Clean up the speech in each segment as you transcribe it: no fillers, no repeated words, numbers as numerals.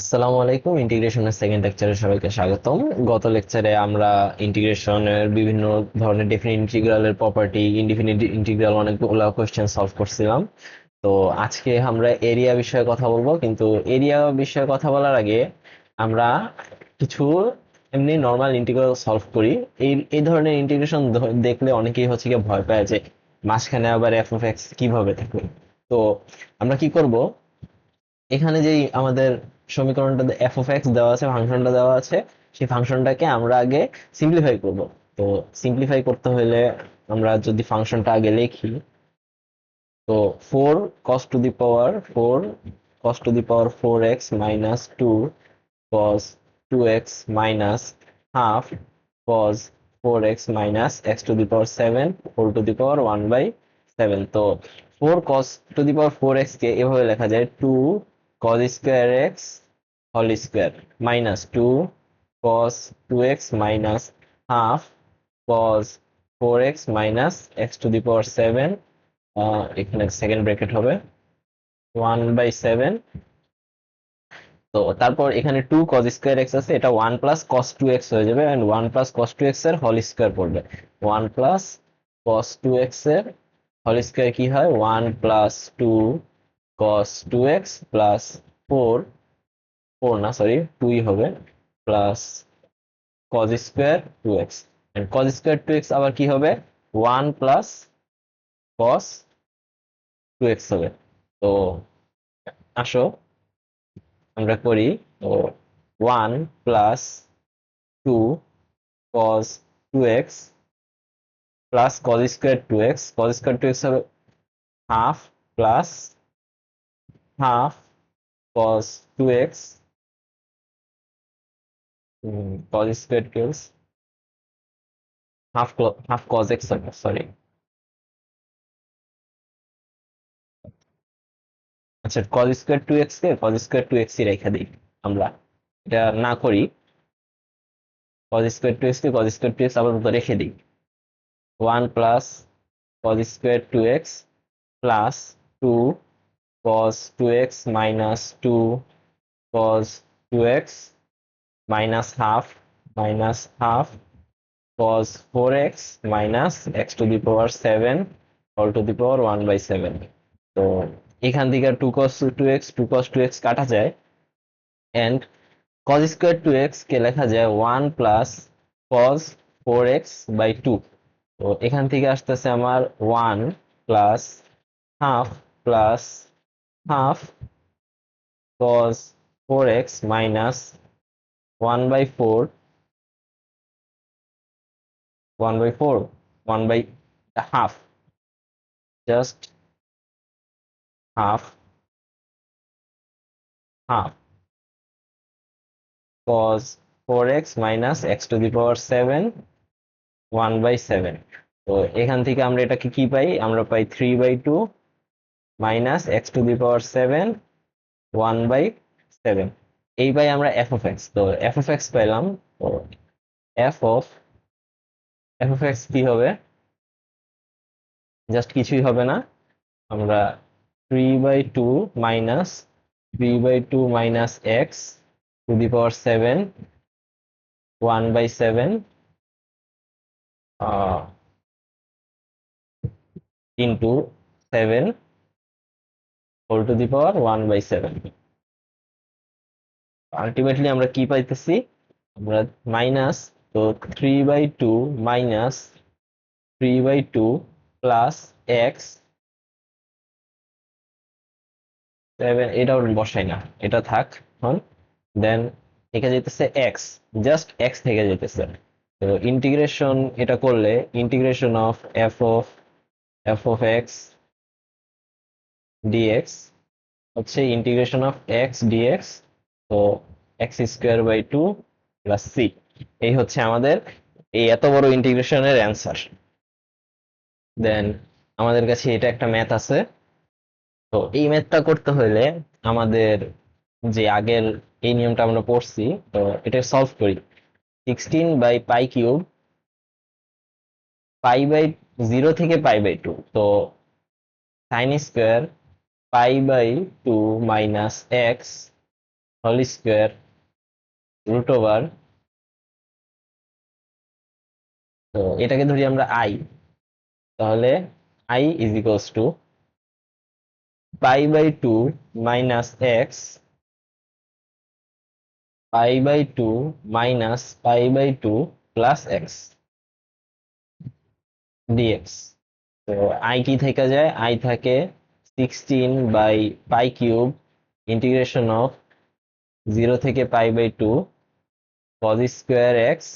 আসসালামু আলাইকুম। ইন্টিগ্রেশনের সেকেন্ড লেকচারে সবাইকে স্বাগতম। গত লেকচারে আমরা ইন্টিগ্রেশনের বিভিন্ন ধরনের ডেফিনিট ইন্টিগ্রালের প্রপার্টি, ইনডিফিনিট ইন্টিগ্রাল অনেকগুলো কোশ্চেন সলভ করছিলাম। তো আজকে আমরা এরিয়া বিষয়ে কথা বলবো, কিন্তু এরিয়া বিষয়ে কথা বলার আগে আমরা কিছু এমনি নর্মাল ইন্টিগ্রাল সলভ করি। এই এই ধরনের ইন্টিগ্রেশন দেখলে অনেকেই হচ্ছে গিয়ে ভয় পায় যে মাঝখানে আবার এফ অফ এক্স কিভাবে থাকবে। তো আমরা কি করব, এখানে যেই আমাদের সমীকরণটা এফ অফ এক্স দেওয়া আছে, ফাংশনটা দেওয়া আছে, সেই ফাংশনটাকে আমরা আগে সিম্পলিফাই করব। তো সিম্পলিফাই করতে হলে আমরা যদি ফাংশনটা আগে লিখি, তো four cos to the power four x minus two cos two x minus half cos four x minus x to the power seven whole to the power one by seven. তো four cos to the power four x কে এভাবে লেখা যায় two cos square x whole square minus two cos two x minus half cos four x minus x to the power seven, এখানে second bracket হবে one by seven. তো তারপর এখানে two cos square x আছে, এটা one plus cos two x হয়ে যাবে, and one plus cos two x এর হোল স্কোয়ার পড়বে। One plus cos two x এর হোল স্কোয়ার কি হয়, one plus two cos two x plus four, four না সরি টুই হবে, plus cos square two x, and cos square two x আবার কি হবে, one plus cos two x হবে। তো আসো আমরা করি। তো one plus two cos two x plus cos square two x, cos square two x হবে half plus half cos two x, cos square two x half half cos x হবে sorry. আচ্ছা, cos square two x কে cos square two x ই রেখে দিই, আমরা এটা না করি। কস স্কোয়ার টু এক্স কে কস স্কোয়ার টু এক্স আপাতত রেখে দিই। One plus cos square two x plus two cos 2x minus 2 cos 2x minus half cos 4x minus x to the power 7 all to the power 1 by 7। তো এখান থেকে 2 cos 2x 2 cos 2x কাটা যায়, and cos square 2x কে লেখা যায় 1 plus cos 4x by 2। তো এখান থেকে আসতেছে আমার 1 plus half plus half cos 4x minus 1 by 4, 1 by 4, 1 by half, just half, half cos 4x minus x to the power 7, 1 by 7। তো এখান থেকে আমরা এটাকে কি পাই, আমরা পাই 3 by 2 minus x to the power 7, 1 by 7। এই পাই আমরা f of x। তো f of x পাইলাম। তো f of x কি হবে, জাস্ট কিছুই হবে না, আমরা 3 by 2 minus 3 by 2 minus x to the power 7, 1 by 7 into 7 whole to the power 1 by 7। Ultimately আমরা কি পাইতেছি, আমরা মাইনাস, তো 3 by 2 minus 3 by 2 plus x 7, এটাও বসাই না, এটা থাক এখন। দেন থেকে যেতেছে x, জাস্ট x থেকে যেতেছে। তো ইন্টিগ্রেশন এটা করলে integration of f of x dx হচ্ছে ইন্টিগ্রেশন অফ x dx। তো x square by two plus c, এই হচ্ছে আমাদের এই এত বড় ইন্টিগ্রেশনের অ্যান্সার। দেন আমাদের কাছে এটা একটা ম্যাথ আছে। তো এই ম্যাথটা করতে হলে আমাদের যে আগের এই নিয়মটা আমরা পড়ছি, তো এটা সলভ করি। 16 by pi cube, pi by zero থেকে পাই বাই টু, তো sine square pi by two minus x whole square root over, তো এটাকে ধরি আমরা আই, তাহলে I is equals to pi by two minus x, pi by two minus pi by two plus x dx. তো I কি থেকে যায়, I থাকে 16/পাই কিউব ইন্টিগ্রেশন অফ 0 থেকে pi by two cos square x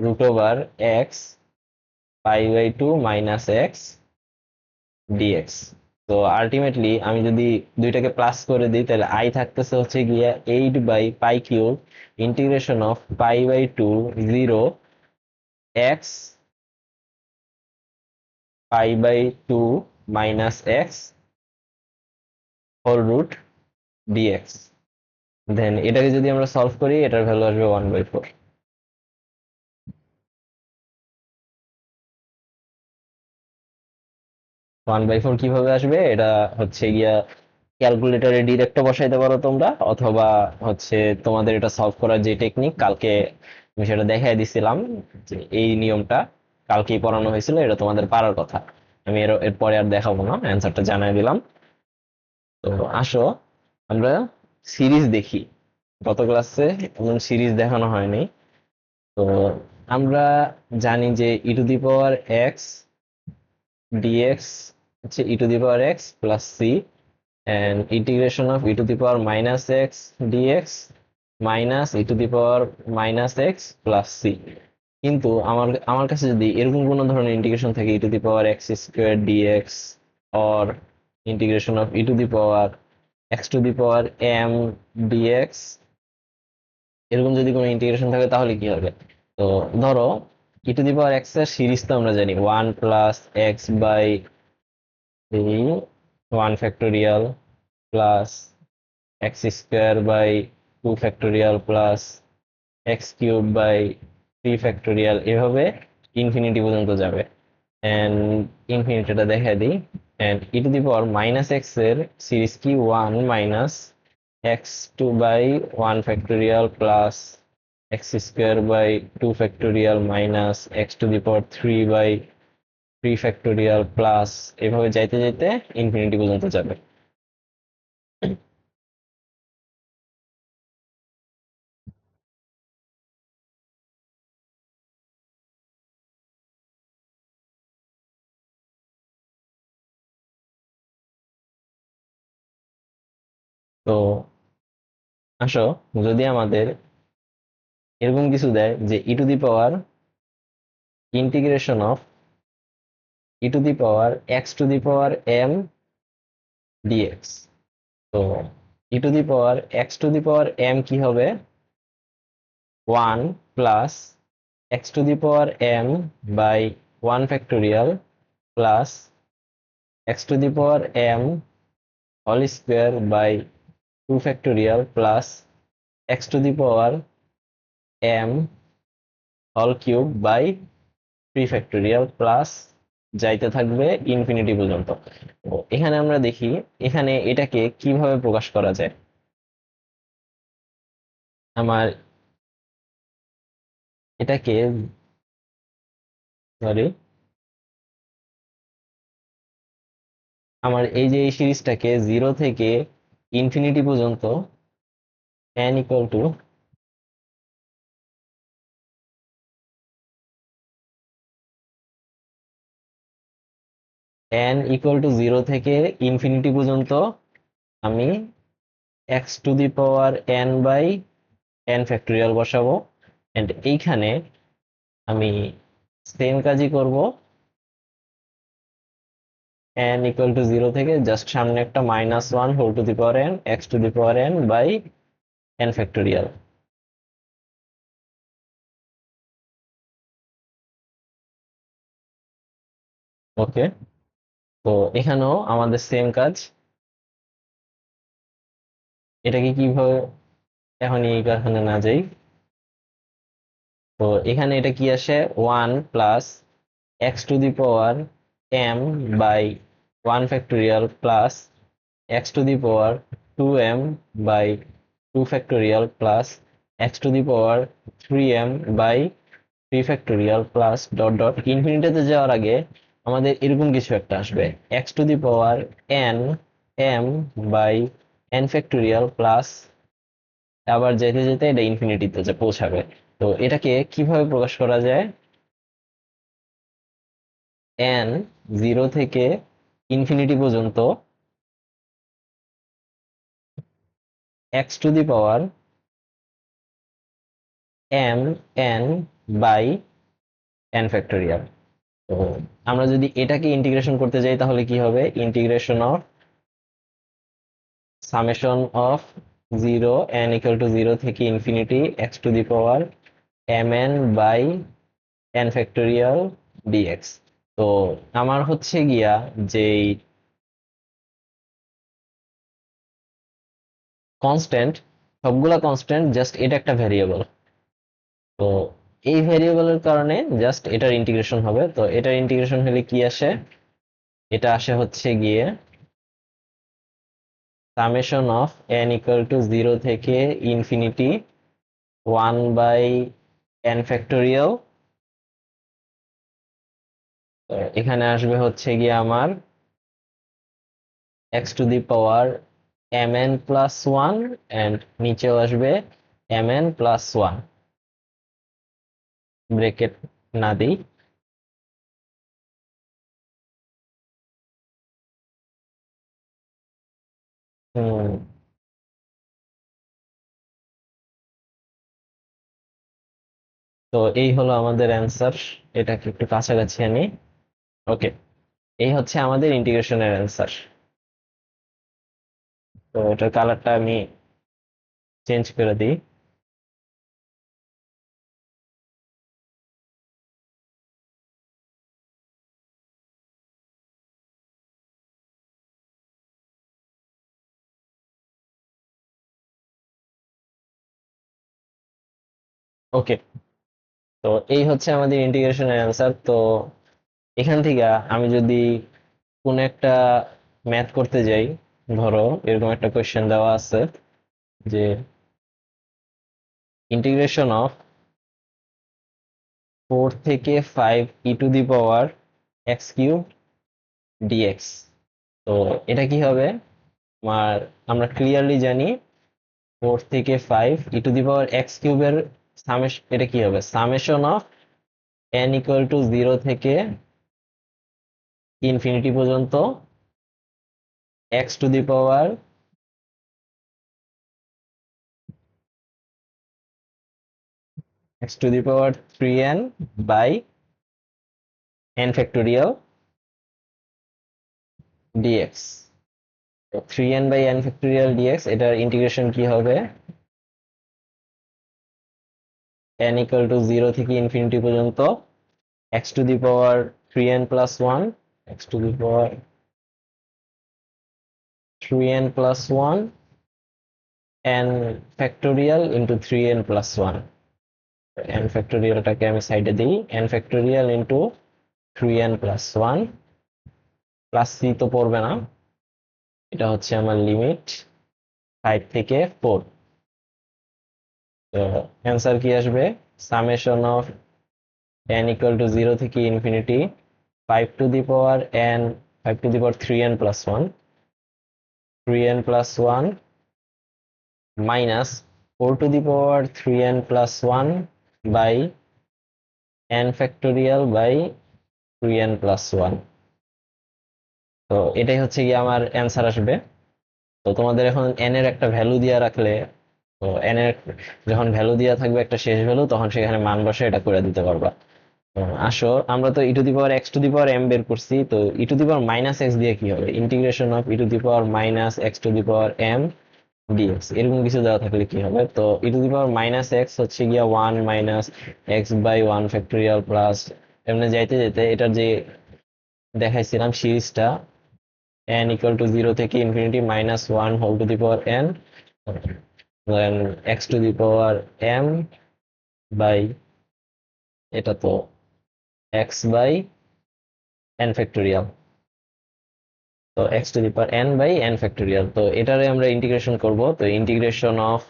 root over x pi by two minus x dx. তো ultimately আমি যদি দুইটাকে প্লাস করে দিই, তাহলে আই থাকতেছে হচ্ছে গিয়া 8/পাই cube integration of pi by two 0 x pi by two minus x whole root dx. Then এটাকে যদি আমরা সলভ করি, এটার ভ্যালু আসবে 1/4। 1/4 কিভাবে আসবে, এটা হচ্ছে গিয়া ক্যালকুলেটরে ডিরেক্ট বসাইতে পারো তোমরা, অথবা হচ্ছে তোমাদের এটা সলভ করার যে টেকনিক কালকে আমি সেটা দেখাই দিছিলাম, যে এই নিয়মটা কালকেই পড়ানো হয়েছিল, এটা তোমাদের পারার কথা। আমি এরপরে আর দেখাবো না, অ্যান্সারটা জানাই দিলাম। তো আসো আমরা সিরিজ দেখি। গত ক্লাসে এমন সিরিজ দেখানো হয়নি। তো আমরা জানি যে e to the power x dx হচ্ছে e to the power x plus c, and integration of e to the power minus x dx minus e to the power minus x plus c। কিন্তু আমার আমার কাছে যদি এরকম কোনো ধরনের integration থাকে e to the power x square dx or integration of e to the power x to the power m dx, এরকম যদি কোনো ইন্টিগ্রেশন থাকে তাহলে কি হবে? তো ধরো e to the power x এর সিরিজ তো আমরা জানি 1 plus x by 1 factorial plus x square by 2 factorial plus x cube by 3 factorial, এভাবে ইনফিনিটি পর্যন্ত যাবে। এন্ড ইনফিনিটিটা দেখা দিই, and e to the power minus x এর সিরিজ কি 1 minus x two by 1 factorial plus x square by 2 factorial minus x to the power 3 by 3 factorial plus, এভাবে যাইতে যাইতে ইনফিনিটি পর্যন্ত যাবে। তো আসো, যদি আমাদের এরকম কিছু দেয় যে e to the power integration of e to the power x to the power m dx, তো e to the power x to the power m কি হবে 1 plus x to the power m by 1 factorial plus x to the power m whole square by 2 factorial plus x to the power m whole cube by 3 factorial plus যাইতে থাকবে infinity পর্যন্ত। তো এখানে আমরা দেখি এখানে এটাকে কিভাবে প্রকাশ করা যায়। আমার এটাকে সরি আমার এই যে এই সিরিজটাকে 0 থেকে ইনফিনিটি পর্যন্ত n ইকুয়াল টু জিরো থেকে ইনফিনিটি পর্যন্ত আমি x to the power n by n factorial বসাবো, এন্ড এইখানে আমি সেম কাজই করব। n ইকুয়াল টু জিরো থেকে জাস্ট সামনে একটা -1 whole to the power n x to the power n by n factorial. Okay, তো এখানেও আমাদের সেম কাজ। এটাকে কিভাবে, এখন এই কারখানে না যাই, তো এখানে এটা কি আসে 1 plus x to the power m by 1 factorial plus x to the power 2m by 2 factorial plus x to the power 3m by 3 factorial plus dot dot ইনফিনিটিতে যাওয়ার আগে আমাদের এরকম কিছু একটা আসবে x to the power n m by n factorial plus আবার যেতে যেতে এটা ইনফিনিটিতে যে পৌঁছাবে। তো এটাকে কিভাবে প্রকাশ করা যায়? n 0 থেকে ইনফিনিটি পর্যন্ত x to the power m n by n factorial। তো আমরা যদি এটাকে ইন্টিগ্রেশন করতে যাই তাহলে কি হবে? Integration of summation of 0 n equal to 0 থেকে infinity x to the power mn by n factorial dx। তো আমার হচ্ছে গিয়া যেই কনস্ট্যান্ট, সবগুলা কনস্ট্যান্ট, জাস্ট এটা একটা ভ্যারিয়েবল। তো এই ভ্যারিয়েবলের কারণে জাস্ট এটার ইন্টিগ্রেশন হবে। তো এটার ইন্টিগ্রেশন হলে কি আসে? এটা আসে হচ্ছে গিয়ে summation of n equal to 0 থেকে ইনফিনিটি 1 বাই n ফ্যাক্টোরিয়াল। এখানে আসবে হচ্ছে গিয়ে আমার x to the power mn plus 1 and নিচেও আসবে mn প্লাস 1, ব্রেকেট না দিই। হুম, তো এই হলো আমাদের অ্যান্সার। এটাকে একটু কাছাকাছি আনি। ওকে, এই হচ্ছে আমাদের ইন্টিগ্রেশনের অ্যান্সার। তো এটার কালারটা আমি চেঞ্জ করে দিই। ওকে, তো এই হচ্ছে আমাদের ইন্টিগ্রেশনের অ্যান্সার। তো এখান থেকে আমি যদি কোন একটা ম্যাথ করতে যাই, ধরো এরকম একটা কোয়েশ্চেন দেওয়া আছে যে ইন্টিগ্রেশন অফ 4 থেকে 5 e to the power x cube dx. তো এটা কি হবে? আমার আমরা ক্লিয়ারলি জানি 4 থেকে 5 e to the power x কিউবের সামেশন, এটা কি হবে? Summation of n equal to 0 থেকে ইনফিনিটি পর্যন্ত x to the power x to the power 3n by n factorial dx। 3n by n factorial dx এটার integration কি হবে? n equal to 0 থেকে ইনফিনিটি পর্যন্ত x to the power 3n plus 1, x to the power 3n plus 1 n factorial into 3n plus 1। n factorialটাকে আমি সাইডে দিই, n factorial into 3n plus 1 plus c তো পড়বে না, এটা হচ্ছে আমার লিমিট 5 থেকে 4। তো অ্যান্সার কি আসবে? Summation of n equal to 0 থেকে infinity 5 to the power n, 5 to the power 3n plus 1, 3n plus 1 minus 4 to the power 3n plus 1 by n factorial by 3n plus 1। তো এটাই হচ্ছে কি আমার অ্যান্সার আসবে। তো তোমাদের এখন n এর একটা ভ্যালু দিয়ে রাখলে, তো n এর যখন ভ্যালু দেওয়া থাকবে একটা শেষ ভ্যালু, তখন সেখানে মান বসে এটা করে দিতে পারবা। আসো, আমরা তো e to the power x to the power m বের করছি, তো e to the power minus x দিয়ে কি হবে? Integration of e to the power minus x to the power m dx, এরকম কিছু দেওয়া থাকলে কি হবে? তো e to the power minus x হচ্ছে গিয়া 1 minus x by 1 factorial plus এমনি যাইতে যেতে এটার যে দেখাইছিলাম সিরিজটা, n ইকুয়াল টু 0 থেকে infinity minus 1 whole to the power n, then x to the power m by, এটা তো এক্স বাই n ফ্যাক্টোরিয়াল। তো x to the power n by n factorial, তো এটারে আমরা ইন্টিগ্রেশন করব। তো integration of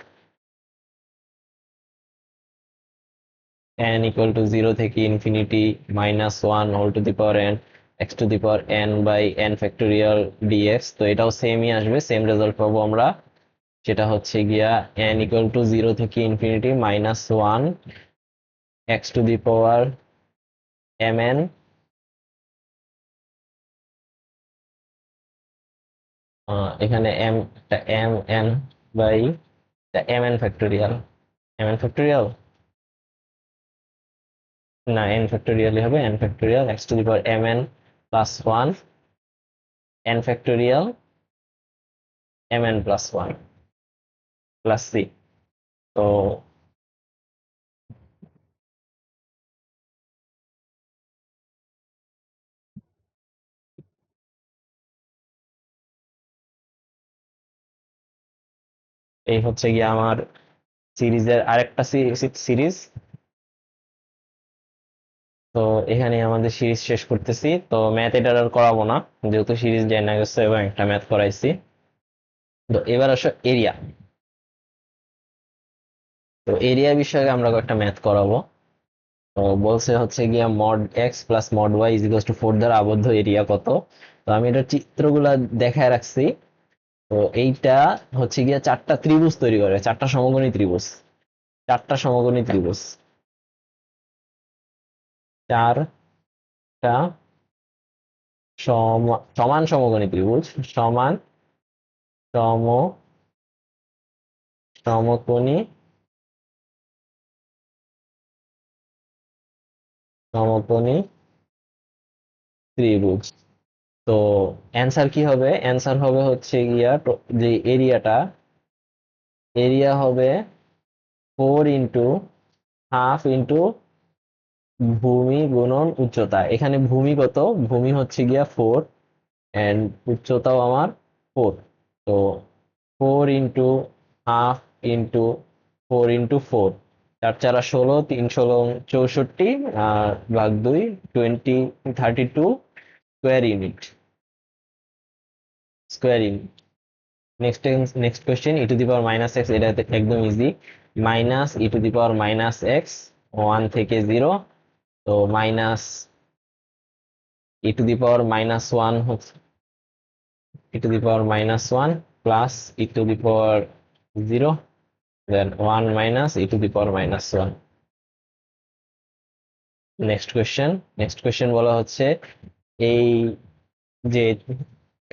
n equal to 0 থেকে infinity minus 1 whole to the power n x to the power n by n factorial d x. তো এটাও সেমই আসবে, সেম রেজাল্ট পাবো আমরা। সেটা হচ্ছে গিয়া n ইকুয়াল টু 0 থেকে infinity minus 1 x to the power mn এখানে m n by mn factorial, mn factorial না n ফ্যাক্টোরিয়ালই হবে, n factorial x to the power mn plus 1 n factorial mn plus 1 plus c। তো এই হচ্ছে গিয়ে আমার সিরিজের আরেকটা সিরিজ। তো এখানে আমাদের সিরিজ শেষ করতেছি। তো ম্যাথ এটা আর করাবো না, যেহেতু সিরিজ জানা গেছে এবং একটা ম্যাথ করাইছি। তো এবার আসো এরিয়া। তো এরিয়া বিষয়ে আমরা কয়েকটা ম্যাথ করাবো। তো বলছে হচ্ছে গিয়া mod x plus mod y is equal to 4 দ্বারা আবদ্ধ এরিয়া কত। তো আমি এটা চিত্রগুলা দেখায় রাখছি। তো এইটা হচ্ছে গিয়া চারটা ত্রিভুজ তৈরি করে, চারটা সমকোণী ত্রিভুজ, চারটা সমকোণী ত্রিভুজ, চারটা সমান সমকোণী ত্রিভুজ, সমান সম সমকোণী সমকোণী ত্রিভুজ। তো অ্যান্সার কি হবে? অ্যান্সার হবে হচ্ছে গিয়া যে এরিয়াটা, এরিয়া হবে 4 ইন্টু হাফ ইন্টু ভূমি গুণন উচ্চতা। এখানে ভূমি কত? ভূমি হচ্ছে গিয়া 4 এন্ড উচ্চতাও আমার 4। তো 4 ইন্টু হাফ ইন্টু 4 ইন্টু 4, 4 4 16, 3 16 64, আর ভাগ 2 32 square unit, square unit. Next next question, e to the power minus x, এটা একদম easy. Minus e to the power minus x 1 থেকে 0। তো minus e to the power minus 1 হচ্ছে e to the power minus 1 plus e to the power 0, then 1 minus e to the power minus 1। Next question বলা হচ্ছে এই যে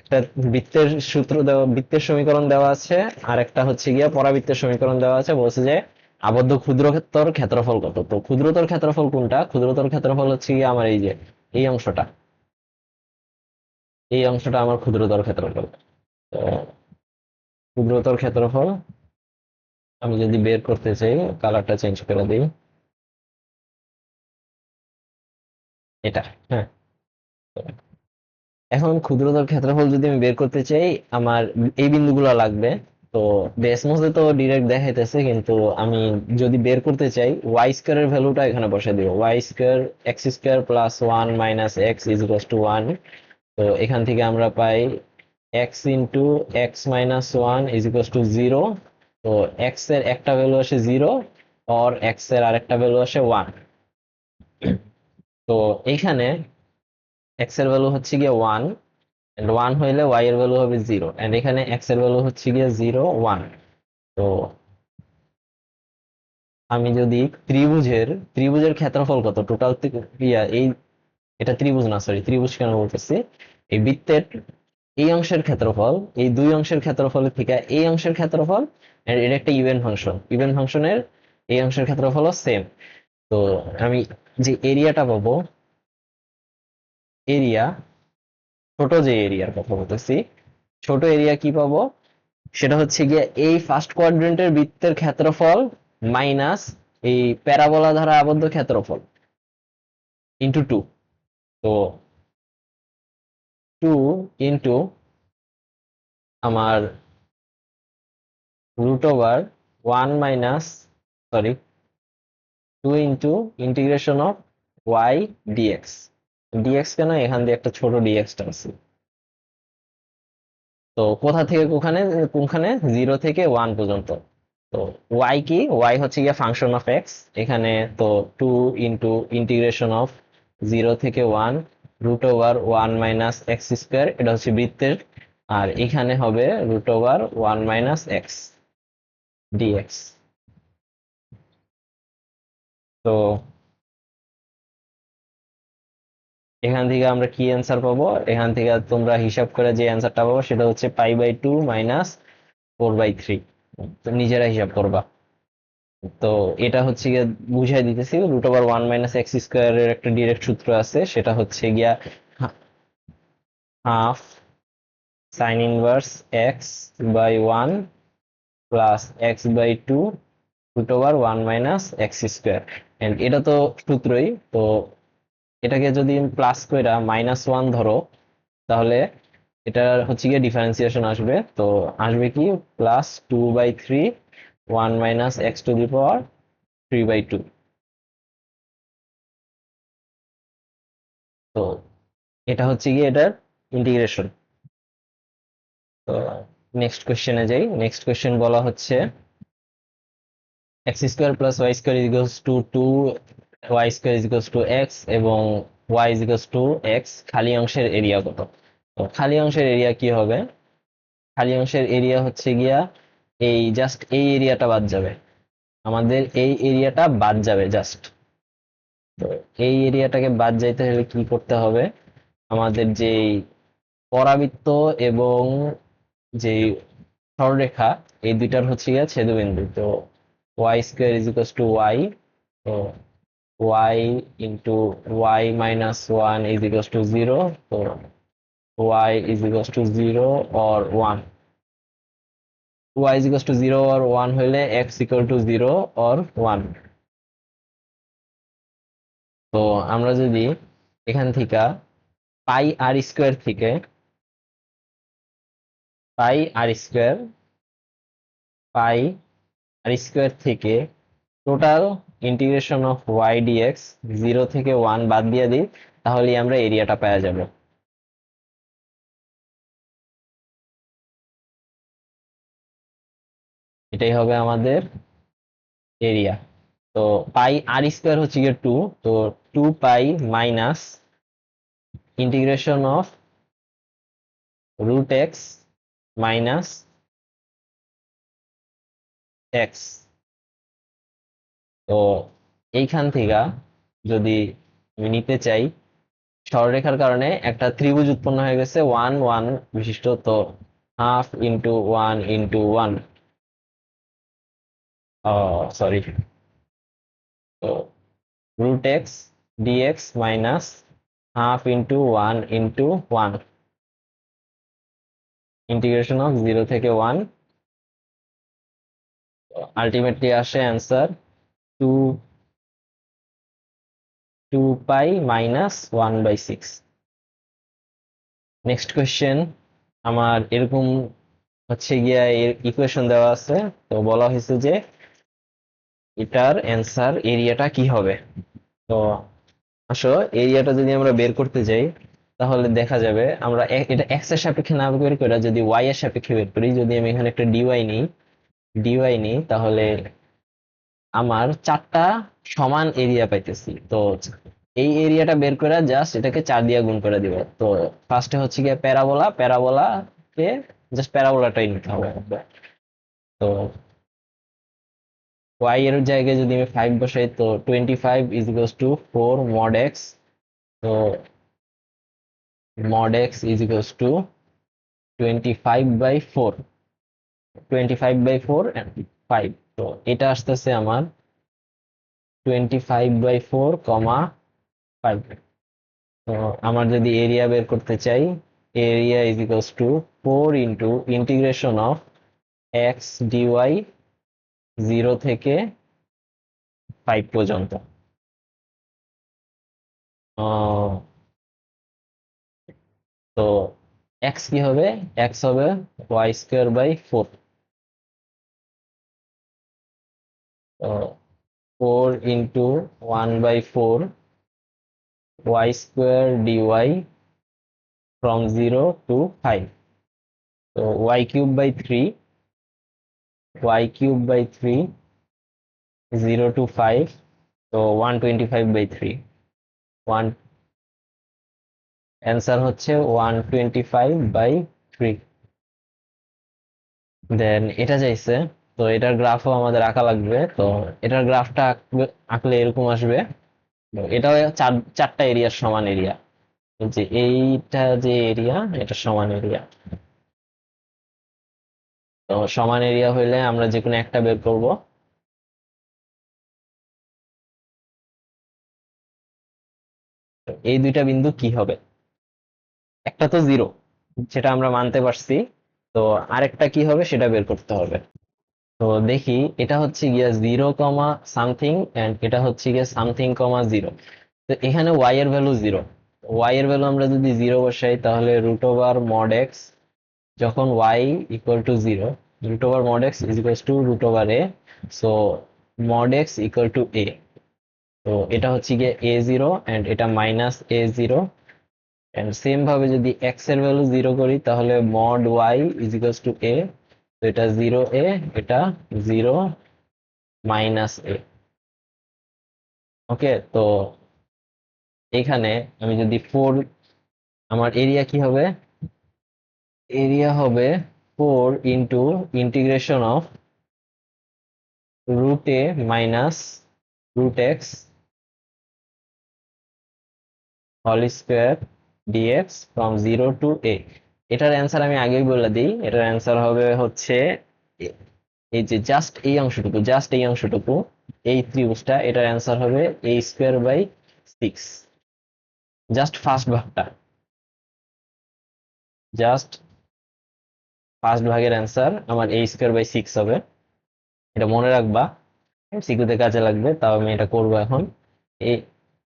একটা বৃত্তের সূত্র দেওয়া, বৃত্তের সমীকরণ দেওয়া আছে, আর একটা হচ্ছে গিয়া পরাবৃত্তের সমীকরণ দেওয়া আছে। বলছে যে আবদ্ধ ক্ষুদ্রতর ক্ষেত্রফল কত। তো ক্ষুদ্রতর ক্ষেত্রফল কোনটা? ক্ষুদ্রতর ক্ষেত্রফল হচ্ছে গিয়ে আমার এই যে এই অংশটা, এই অংশটা আমার ক্ষুদ্রতর ক্ষেত্রফল। তো ক্ষুদ্রতর ক্ষেত্রফল আমি যদি বের করতে চাই, কালারটা চেঞ্জ করে দিই, এটা। হ্যাঁ, এখন ক্ষুদ্রতর ক্ষেত্রফল যদি আমি বের করতে চাই, আমার এই বিন্দুগুলো লাগবে। তো ডেসমোসে তো ডিরেক্ট দেখাইতেছে, কিন্তু আমি যদি বের করতে চাই, ওয়াই স্কোয়ারের ভ্যালুটা এখানে বসে দিব। Y square x square plus 1 minus x is equal to 1। তো এখান থেকে আমরা পাই x into x minus 1 is equal to 0। তো এক্স এর একটা ভ্যালু আসে 0, আর এক্স এর আরেকটা ভ্যালু আসে 1। তো এইখানে এক্স এর ভ্যালু হচ্ছে গিয়ে 1, এন্ড 1 হইলে ওয়াই এর ভ্যালু হবে 0, এন্ড এখানে এক্স এর ভ্যালু হচ্ছে গিয়ে 0 1। তো আমি যদি ত্রিভুজের ত্রিভুজের ক্ষেত্রফল কত টোটাল, এই এটা ত্রিভুজ না, সরি ত্রিভুজ কেন বলতেছি, এই বৃত্তের এই অংশের ক্ষেত্রফল, এই দুই অংশের ক্ষেত্রফলের থেকে এই অংশের ক্ষেত্রফল, and এটা একটা ইভেন ফাংশন, ইভেন ফাংশনের এই অংশের ক্ষেত্রফলও সেম। তো আমি যে এরিয়াটা পাবো, এরিয়া, ছোট যে এরিয়ার কথা বলতেছি, ছোট এরিয়া কি পাবো? সেটা হচ্ছে গিয়ে এই ফার্স্ট কোয়াড্রেন্টের বৃত্তের ক্ষেত্রফল মাইনাস এই প্যারাবোলা দ্বারা আবদ্ধ ক্ষেত্রফল ইন্টু 2। তো 2 ইন্টু আমার root over 1 minus, sorry 2 into integration of y d x. D x কেন? এখান দিয়ে একটা ছোট ডিএক্সটা আছে। তো কোথা থেকে কোখানে কোনখানে 0 থেকে 1 পর্যন্ত। তো ওয়াই কি, ওয়াই হচ্ছে গিয়ে ফাংশন অফ এক্স এখানে। তো 2 ইন্টু ইন্টিগ্রেশন অফ 0 থেকে 1 root over 1 minus x square, এটা হচ্ছে বৃত্তের। আর এখানে হবে root over 1 minus x dx. তো এখান থেকে আমরা কি অ্যান্সার পাবো, এখান থেকে তোমরা হিসাব করে যে অ্যান্সারটা পাবো সেটা হচ্ছে π/2 মাইনাস 4/3। তো নিজেরা হিসাব করবা। তো এটা হচ্ছে গিয়ে বুঝাই দিতেছি, রুট ওভার 1 মাইনাস এক্স স্কোয়ারের একটা ডিরেক্ট সূত্র আছে, সেটা হচ্ছে গিয়া half sine inverse x by 1 plus x by 2 root over 1 minus x square. And এটা তো সূত্রই। তো এটাকে যদি প্লাস কইরা -1 ধরো, তাহলে এটা হচ্ছে গিয়ে ডিফারেন্সিয়েশন আসবে। তো আসবে কি +2/3 1 minus x to the power 3/2। তো এটা হচ্ছে গিয়ে এটার ইন্টিগ্রেশন। তো নেক্সট কোশ্চেনে যাই। নেক্সট কোশ্চেন বলা হচ্ছে x square plus y square equals to 2, y square equals to x এবং ওয়াই ইজিকলস টু এক্স, খালি অংশের এরিয়া কত। তো খালি অংশের এরিয়া কি হবে, খালি অংশের এরিয়া হচ্ছে গিয়া এই জাস্ট এই এরিয়াটা বাদ যাবে, আমাদের এই এরিয়াটা বাদ যাবে জাস্ট। তো এই এরিয়াটাকে বাদ যাইতে হলে কি করতে হবে, আমাদের যে পরাবৃত্ত এবং যে সরলরেখা, এই দুইটার হচ্ছে গিয়ে ছেদবিন্দু। তো y square is equals to y. তো y into y minus one is equals to zero. তো y is equals to zero or one. Y is equals to zero or one হইলে x equal to zero or one. তো আমরা যদি এখান থেকে পাই r square থেকে পাই r square pi r square থেকে total integration of y dx 0 থেকে 1 বাদ দিয়ে দিই, তাহলেই আমরা এরিয়াটা পাওয়া যাবে। এটাই হবে আমাদের এরিয়া। তো পাই আর স্কোয়ার হচ্ছে গিয়ে 2। তো 2 pi minus integration of root x minus x. তো এইখান থেকে যদি আমি নিতে চাই, সরলরেখার কারণে একটা ত্রিভুজ উৎপন্ন হয়ে গেছে 1 1 বিশিষ্ট। তো হাফ ইন্টু 1 ইন্টু 1, সরি, তো root x dx minus half into 1 into 1 integration of 0 থেকে 1। আলটিমেটলি আসে answer to 2 pi minus 1/6। Next question আমার এরকম হচ্ছে গিয়া এর ইকুয়েশন দেওয়া আছে। তো বলা হয়েছে যে এটার অ্যান্সার এরিয়াটা কি হবে। তো আসো এরিয়াটা যদি আমরা বের করতে যাই, তাহলে দেখা যাবে আমরা এটা এক্স এর সাপেক্ষে না বের করে যদি ওয়াই এর সাপেক্ষে বের করি, যদি আমি এখানে একটা ডিওয়াই নিই তাহলে আমার চারটা সমান এরিয়া পাইতেছি। তো এই এরিয়াটা বের করে জাস্ট এটাকে 4 দিয়ে গুণ করে দিব। তো ফার্স্টে হচ্ছে গিয়ে প্যারাবোলাকে জাস্ট প্যারাবোলাটাই নিতে হবে। তো ওয়াই এর জায়গায় যদি আমি 5 বসাই, তো 25 is equals to 4 mod x. তো mod x is equals to 25/4, 25/4 and 5। তো এটা আসতেছে আমার 25/4, 5। তো আমার যদি এরিয়া বের করতে চাই, area is equals to 4 into integration of x d y 0 থেকে 5 পর্যন্ত। তো এক্স কি হবে, এক্স হবে y square by 4। 4 into 1/4 y square d y from 0 to 5। তো y³ বাই 3 0 to 5, তো 125/3, ওয়ান অ্যান্সার হচ্ছে 125/3। দেন এটা চাইছে, তো এটার গ্রাফও আমাদের আঁকা লাগবে। তো এটার গ্রাফটা আঁকলে এরকম আসবে। তো এটাও চারটা এরিয়ার সমান এরিয়া, যে এইটা যে এরিয়া, এটা সমান এরিয়া। তো সমান এরিয়া হইলে আমরা যে কোনো একটা বের করব। তো এই দুইটা বিন্দু কি হবে? একটা তো জিরো, সেটা আমরা মানতে পারছি। তো আরেকটা কি হবে সেটা বের করতে হবে। তো দেখি, এটা হচ্ছে গিয়া 0, সামথিং, এন্ড এটা হচ্ছে গিয়া সামথিং, 0। তো এখানে ওয়াই এর ভ্যালু 0। ওয়াই এর ভ্যালু আমরা যদি 0 বসাই, তাহলে √(mod(x), যখন y=0, √(mod(x)=√(a), সো mod(x)=a। তো এটা হচ্ছে গিয়ে a0, এন্ড এটা -a0। এন্ড সেম ভাবে যদি x এর ভ্যালু 0 করি, তাহলে mod(y)=a। তো এটা 0a, এটা 0 - a। ওকে, তো এখানে আমি যদি 4, আমার এরিয়া কি হবে? এরিয়া হবে 4 into integration of √a minus √x whole square d x from 0 to a। এটার অ্যান্সার আমি আগেই বলে দিই, এটার অ্যান্সার হবে হচ্ছে এ- এই যে জাস্ট এই অংশটুকু, এই ত্রিভুজটা, এটার অ্যান্সার হবে a²/6। জাস্ট ফার্স্ট ভাগটা, জাস্ট ফার্স্ট ভাগের অ্যান্সার আমার a²/6 হবে। এটা মনে রাখবা, সিকিউতে কাজে লাগবে, তাও আমি এটা করব এখন। এ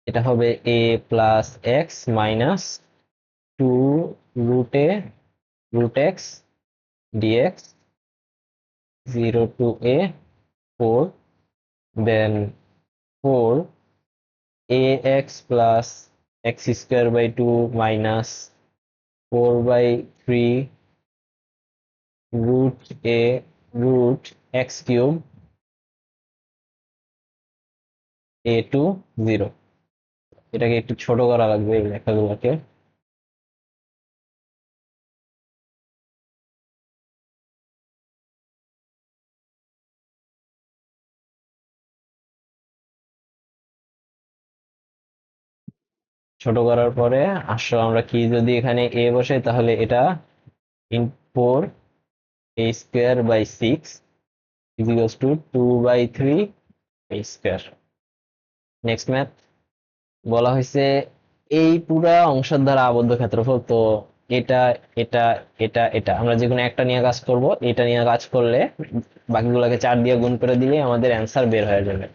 এটা হবে a+x - 2 √a√x dx 0 to a 4, then 4 ax plus x² by 2 minus 4/3 √a √x cube a to 0। এটাকে একটু ছোট করা লাগবে এই লেখাগুলোকে। ছোট করার পরে আসো আমরা কি, যদি এখানে a বসাই, তাহলে এটা 4 a² by 6 = 2/3 a²। Next math বলা হয়েছে এই পুরা অংশের দ্বারা আবদ্ধ ক্ষেত্রফল। তো এটা এটা এটা আমরা যে কোনো একটা নিয়ে কাজ করব। এটা নিয়ে কাজ করলে বাকিগুলোকে 4 দিয়ে গুণ করে দিলে আমাদের অ্যান্সার বের হয়ে যাবে।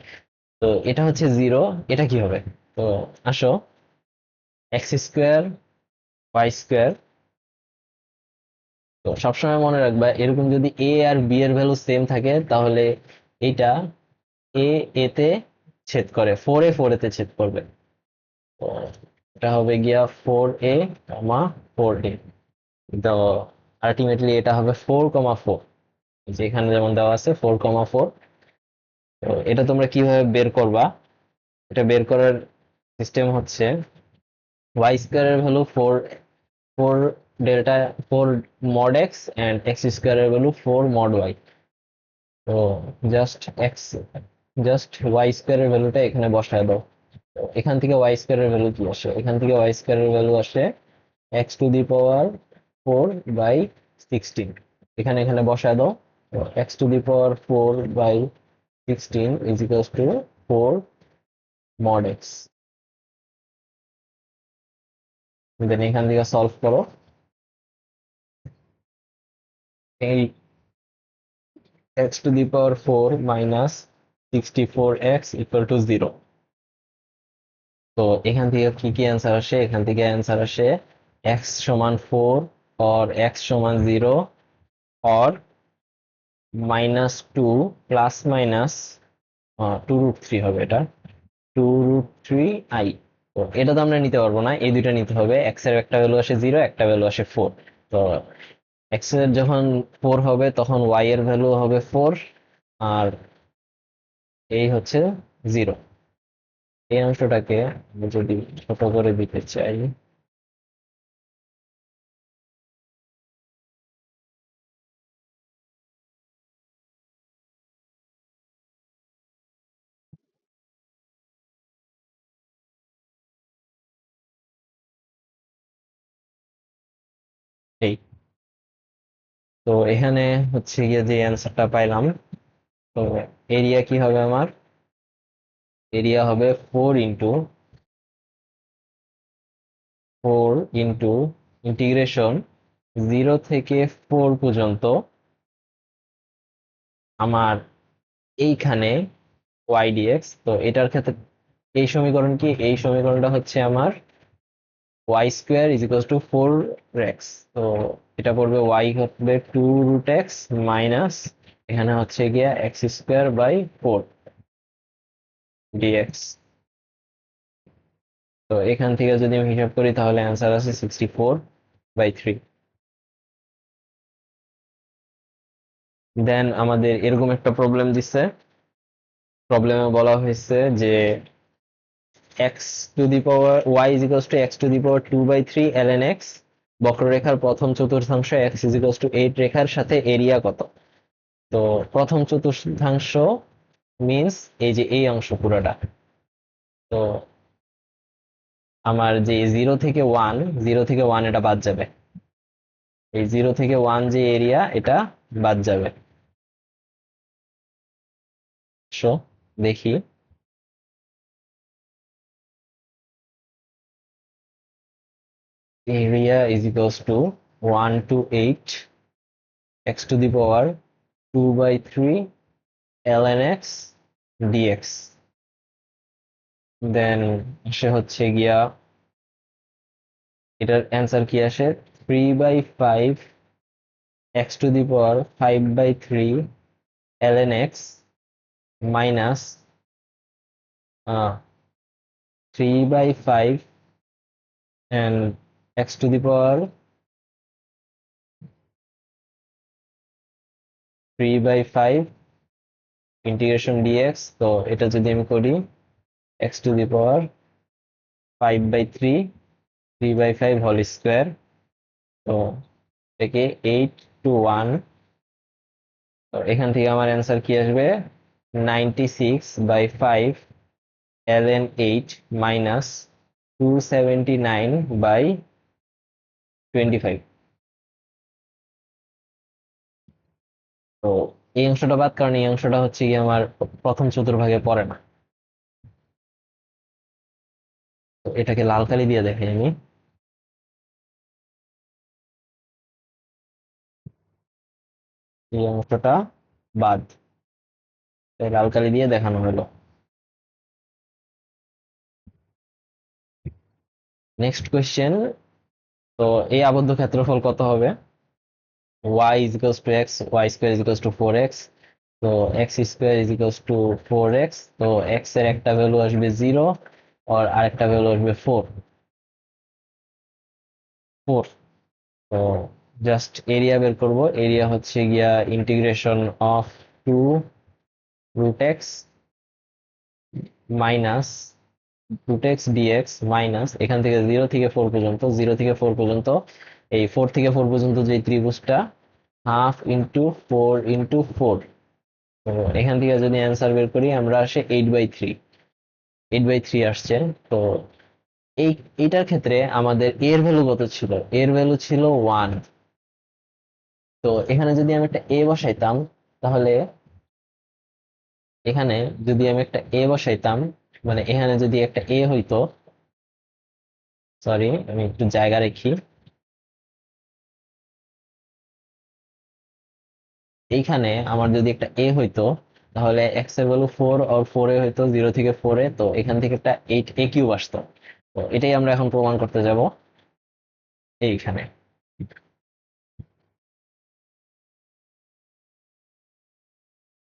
তো এটা হচ্ছে 0, এটা কি হবে? তো আসো, x²y²। তো সবসময় মনে রাখবা, এরকম যদি a আর b এর ভ্যালু সেম থাকে, তাহলে এইটা a তে ছেদ করে, 4 তে ছেদ করবে। তো এটা হবে গিয়া 4a, তো আলটিমেটলি এটা হবে 4,4। যে এখানে যেমন দেওয়া আছে 4,4। তো এটা তোমরা কিভাবে বের করবা? এটা বের করার সিস্টেম হচ্ছে, y² এর ভ্যালু 4, 4 ডেল্টা 4 mod x, এন্ড x² এর ভ্যালু 4 mod y। তো জাস্ট এক্স জাস্ট y² এর ভ্যালুটা এখানে বসায় দাও। তো এখান থেকে y² এর ভ্যালু কি আসে? এখান থেকে y² এর ভ্যালু আসে x⁴/16। এখানে এখানে বসায় দাও। তো x⁴/16 = 4 mod x। দেন এখান থেকে সলভ করো। এই x⁴ - 64x = 0। তো এখান থেকে কি কি অ্যান্সার আসে? এখান থেকে অ্যান্সার আসে x=4, or x=0, or -2 +- 2√3 হবে এটা, 2√3i। তো এটা তো আমরা নিতে পারবো না, এই দুইটা নিতে হবে। x এর একটা ভ্যালু আসে 0, একটা ভ্যালু আসে 4। তো এক্স এর যখন 4 হবে তখন ওয়াই এর ভ্যালু হবে 4, আর এই হচ্ছে 0। এই অংশটাকে আমি যদি ছোট করে দিতে চাই, এই তো এখানে হচ্ছে গিয়ে যে অ্যান্সারটা পাইলাম, তো এরিয়া কি হবে আমার? এরিয়া হবে 4 ইন্টু ইন্টিগ্রেশন 0 থেকে 4 পর্যন্ত আমার এইখানে ওয়াই ডিএক্স। তো এটার ক্ষেত্রে এই সমীকরণ কি? এই সমীকরণটা হচ্ছে আমার y square is equal to 4x। তো এটা পড়বে ওয়াই হবে 2√x মাইনাস এখানে হচ্ছে গিয়া x² বাই 4 ডিএক্স। তো এখান থেকে যদি আমি হিসাব করি তাহলে অ্যান্সার আছে 64/3। দেন আমাদের এরকম একটা প্রবলেম দিচ্ছে। প্রবলেমে বলা হয়েছে যে y is equal two x⁴ ln x, বক্ররেখার প্রথম চতুর্থাংশ x ইজ ইকুয়াল টু 8 রেখার সাথে এরিয়া কত? তো প্রথম চতুর্থাংশ মিন্স এই যে এই অংশ পুরোটা। তো আমার যে 0 থেকে 1 এটা বাদ যাবে, এই 0 থেকে 1 যে এরিয়া এটা বাদ যাবে। সো দেখি, area is equal to 1 to 8 x⁴ 2/3 ln x dx। দেন সে হচ্ছে গিয়া এটার অ্যান্সার কি আসে? 3/5 x⁵ 5/3 ln x minus 3/5 and x⁵ 3/5 integration d x. তো এটা যদি আমি করি x⁵ 5/3 3/5 হোল স্কোয়ার, তো থেকে 8 to 1। তো এখান থেকে আমার অ্যান্সার কি আসবে? 96/5 ln 8 মাইনাস 279/25। তো এই অংশটা বাদ, কারণ এই অংশটা হচ্ছে কি আমার প্রথম চতুর্ভাগে পড়ে না। তো এটাকে লাল কালি দিয়ে দেখাই আমি। এই অংশটা বাদ, তাই লাল কালি দিয়ে দেখানো হলো। Next question. তো এই আবদ্ধ ক্ষেত্রফল কত হবে? y is equals to x, y square is equals to 4x। তো x square is equals to 4x। তো x এর একটা ভ্যালু আসবে 0 আর আরেকটা ভ্যালু আসবে 4। তো জাস্ট এরিয়া বের করব। এরিয়া হচ্ছে গিয়া integration of 2√x minus √x dx minus এখান থেকে 0 থেকে 4 পর্যন্ত, এই 4 থেকে 4 পর্যন্ত যে ত্রিভুজটা 1/2 × 4 × 4। তো এখান থেকে যদি অ্যান্সার বের করি আমরা আসে 8/3, 8/3 আসছে। তো এই এইটার ক্ষেত্রে আমাদের এর ভ্যালু কত ছিল? এর ভ্যালু ছিল 1। তো এখানে যদি আমি একটা এ বসাইতাম, তাহলে এখানে যদি আমি একটা এ বসাইতাম, মানে এখানে যদি একটা এ হইতো, সরি আমি একটু জায়গা রাখি। এইখানে আমার যদি একটা এ হইতো তাহলে এক্স এর ভ্যালু 4 আর 4 এ হইতো 0 থেকে 4 এ, তো এখান থেকে একটা 8a³ আসতো। তো এটাই আমরা এখন প্রমাণ করতে যাব এইখানে।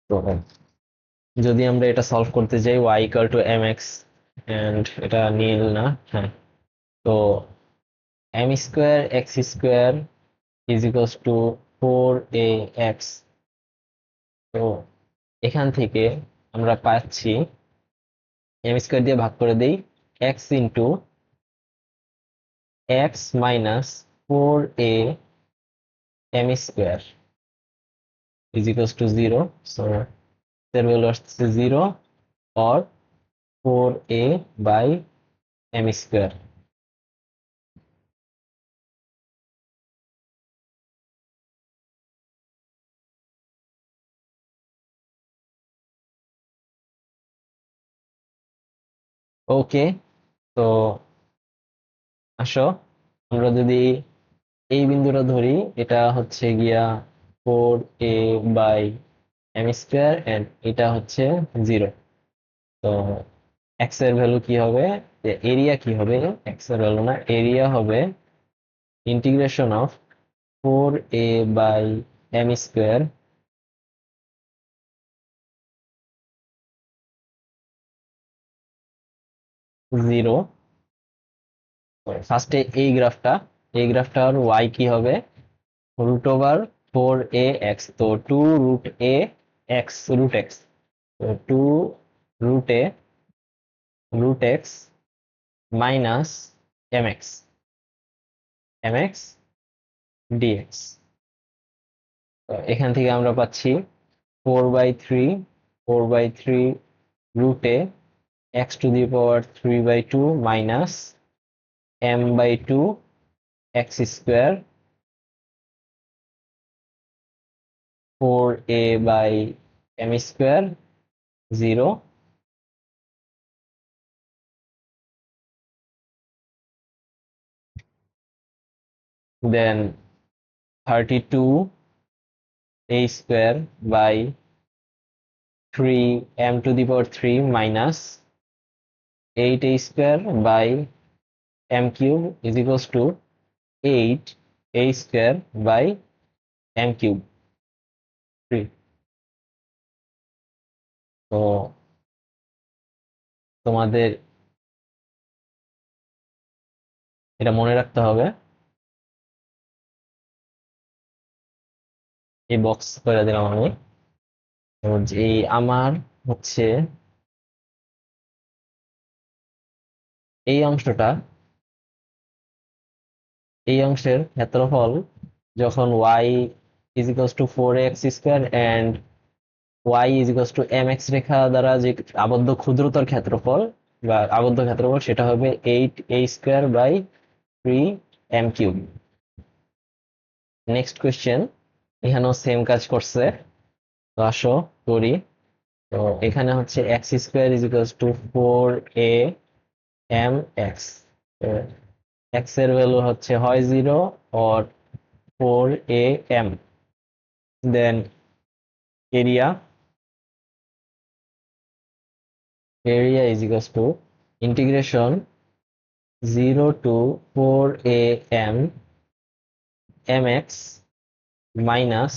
তো যদি আমরা এটা সলভ করতে যাই y = mx, এন্ড এটা নীল না, হ্যাঁ। তো m² x² is equals two 4ax। তো এখান থেকে আমরা পাচ্ছি এম স্কোয়ার দিয়ে ভাগ করে দেই x into x minus 4a m square is equals to 0। So এর ভ্যালু আসছে 0 or 4a by m square. Okay, তো আসো আমরা যদি এই বিন্দুটা ধরি, এটা হচ্ছে গিয়া 4a by m square and এটা হচ্ছে 0। তো এক্স এর ভ্যালু কি হবে, যে এরিয়া কি হবে, এক্স এর ভ্যালু না, এরিয়া হবে integration of 4a by m square 0। ফার্স্টে এই গ্রাফটার ওয়াই কি হবে, রুট ওভার 4ax। তো 2 root a x root x, তো 2 root x minus m x d x. এখান থেকে আমরা পাচ্ছি 4/3 root a x to the power 3/2 minus m/2 x square 4a by m square 0। Then 32a square by 3 m to the power 3 minus 8a square by m cube is equals to 8a square by m cube 3। তো তোমাদের এটা মনে রাখতে হবে, এই box করে দিলাম আমি। তো যে আমার হচ্ছে এই অংশটা, এই অংশের ক্ষেত্রফল যখন y is equals to 4x square and y is equals to mx রেখা দ্বারা যে আবদ্ধ ক্ষুদ্রতর ক্ষেত্রফল বা আবদ্ধ ক্ষেত্রফল, সেটা হবে 8a square by 3 m cube. Next question, এখানেও সেম কাজ করছে, তো আসো করি। তো এখানে হচ্ছে x square is equals to 4a m x। X এর ভ্যালু হচ্ছে হয় 0 or 4a m। Then area area is equals to integration 0 to 4a m mx minus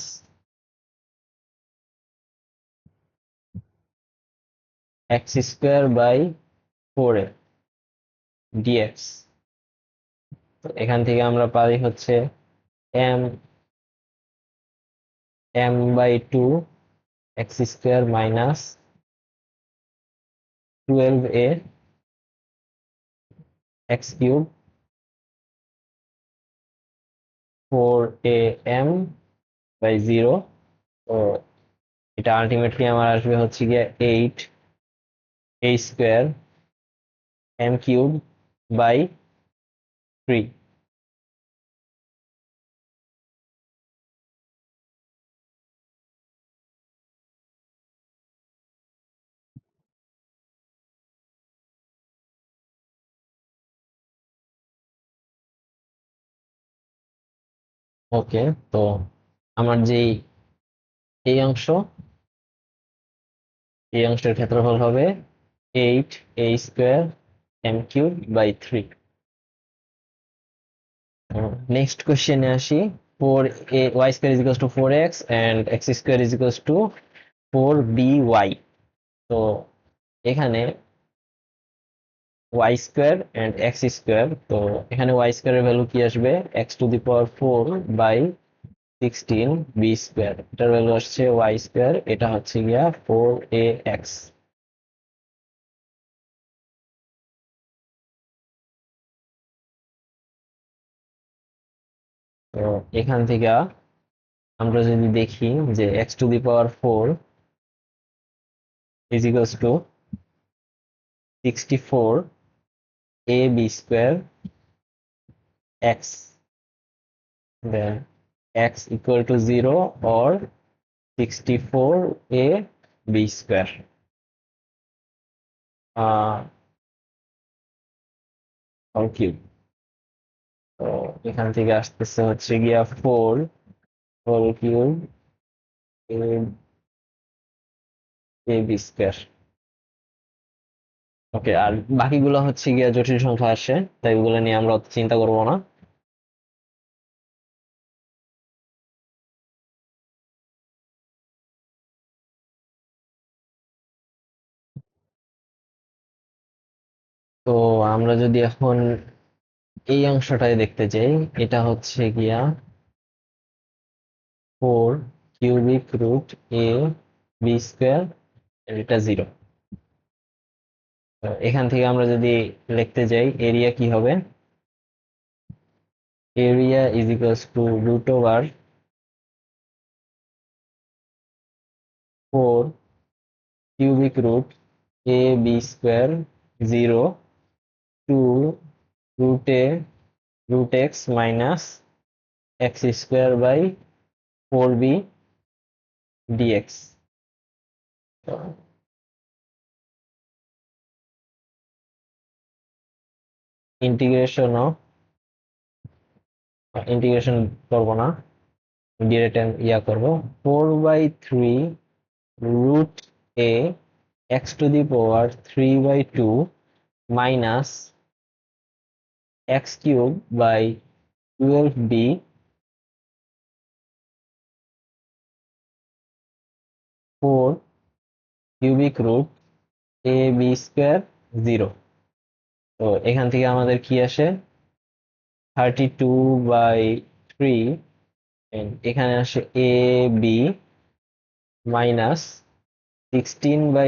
x square by 4a d x. এখান থেকে আমরা পাই হচ্ছে m m/2 x square minus 12a x cube 4am/0। তো এটা আলটিমেটলি আমার আসবে হচ্ছে গিয়ে 8a square m cube by 3। Okay, তো আমার যে এই অংশ, এই অংশের ক্ষেত্রফল হবে 8a square m cube by 3। Next কোশ্চেনে আসি। 4a y square is equals to 4x and x square is equals to 4by। তো এখানে y square and x square. তো এখানে ওয়াই স্কোয়ারের ভ্যালু কি আসবে, x to the power 4/16 b square, এটার ভ্যালু আসছে ওয়াই স্কোয়ার, এটা হচ্ছে গিয়া 4ax। তো এখান থেকে আমরা যদি দেখি যে x to the power 4 is equals two 64 ab square x, then x equal to 0 or 64 a b square all cube। তো এখান থেকে আসতেছে হচ্ছে গিয়া 4 whole cube a b square. Okay, আর বাকিগুলো হচ্ছে গিয়া জটিল সংখ্যা আসে, তাই ওগুলো নিয়ে আমরা অত চিন্তা করব না। তো আমরা যদি এখন এই অংশটাই দেখতে চাই, এটা হচ্ছে গিয়া 4 cubic root a b square, এটা 0। এখান থেকে আমরা যদি লিখতে যাই এরিয়া কি হবে, area is equals to root over 4 cubic root a b square 0 to root x minus x square by 4b dx. Integration integration করবো না, ডিরেক্ট করবো, 4/3 root a x to the power 3/2 minus x cube by 12b 4 cubic root a b square 0। তো এখান থেকে আমাদের কি আসে, 32/3, এখানে আসে a b minus 16/3 ba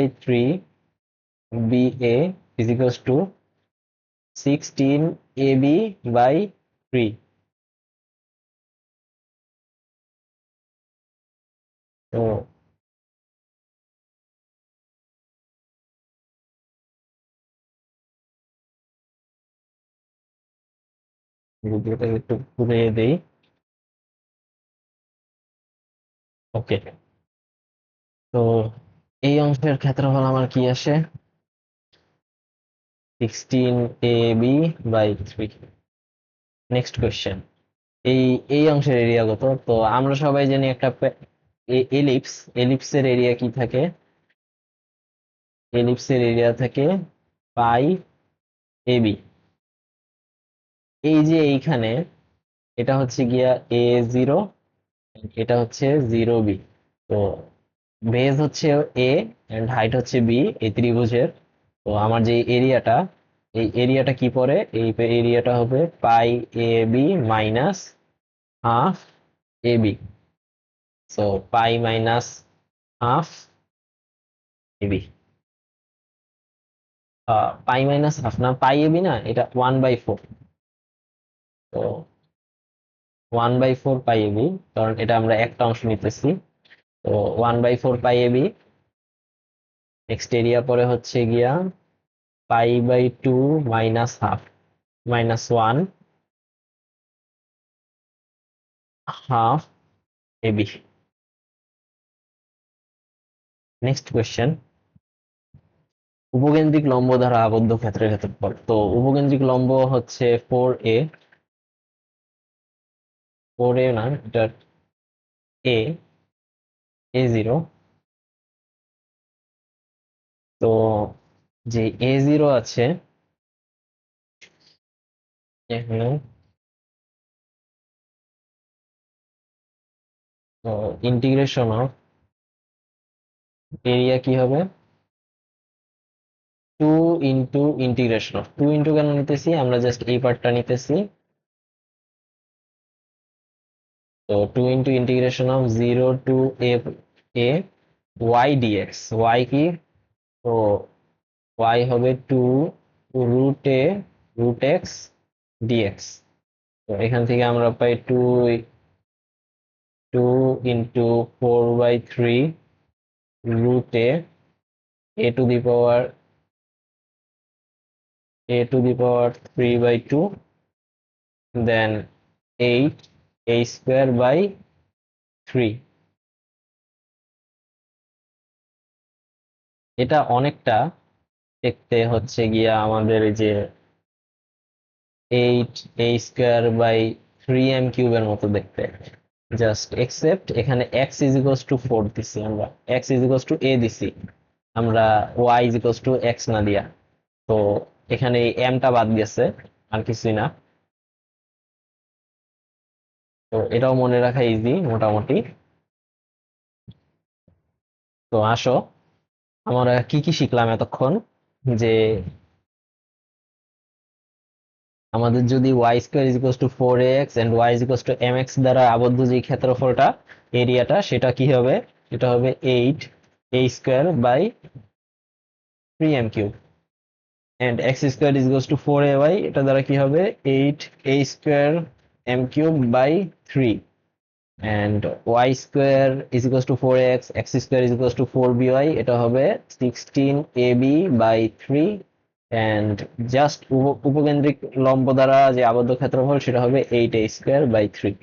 is equals to 16 ab/3। তো ভিডিওটা একটু ঘুরিয়ে দেই। ওকে, তো এই অংশের ক্ষেত্রফল আমার কি আসে, 16ab/3। নেক্সট কোয়েশ্চেন, এই এই অংশের এরিয়া কত? তো আমরা সবাই জানি একটা এলিপস, এলিপসের এরিয়া কি থাকে, এলিপসের এরিয়া থাকে পাই এবি। এই যে এইখানে এটা হচ্ছে গিয়া a0, এটা হচ্ছে 0b। তো বেজ হচ্ছে এ এন্ড হাইট হচ্ছে বি এই ত্রিভুজের। তো আমার যে এরিয়াটা, এই এরিয়াটা কি পড়ে, এই এরিয়াটা হবে পাই a b minus half A B. So pi minus half A B, pi minus half না, পাই এ বি না, এটা 1/4। তো 1/4 পাই এ বি, কারণ এটা আমরা একটা অংশ নিতেছি। তো 1/4 pi a b. Next area পরে হচ্ছে গিয়া পাই/2 minus half minus 1 half a b. Next question, উপকেন্দ্রিক লম্ব দ্বারা আবদ্ধ ক্ষেত্রের ক্ষেত্রফল। তো উপকেন্দ্রিক লম্ব হচ্ছে 4a, 4a না, এটা a0। তো যে a0 আছে এখানে, ইন্টিগ্রেশন অফ এরিয়া কি হবে, two into integration of, two into কেন নিতেছি, আমরা জাস্ট এই পার্টটা নিতেছি। তো two into integration of zero to a a y dx, y কি, তো ওয়াই হবে two root a root x dx. তো এখান থেকে আমরা পাই two, two into 4/3 root a to the power 3/2, then 8 a² by 3। এটা অনেকটা দেখতে হচ্ছে গিয়া আমাদের এই যে 8 a² বাই 3m³ মতো দেখতে, জাস্ট এক্সেপ্ট এখানে x = 4 দিছি, আমরা x = a দিছি, আমরা y = x না দিয়া। তো এখানে এই m টা বাদ গেছে, আর কিছুই না। তো এটাও মনে রাখা ইজি মোটামুটি। তো আসো, আমরা কি কি শিখলাম এতক্ষণ, যে আমাদের যদি y² = 4ax and y = mx দ্বারা আবদ্ধ যে ক্ষেত্রফলটা, এরিয়াটা, সেটা কি হবে, এটা হবে 8 a² by 3m³ and x² = 4ay, এটা দ্বারা কি হবে 8 a²m³ by 3, and y² = 4x, x² = 4by, এটা হবে 16ab/3, and জাস্ট উপকেন্দ্রিক লম্ব দ্বারা যে আবদ্ধ ক্ষেত্রফল সেটা হবে 8a² বাই 3।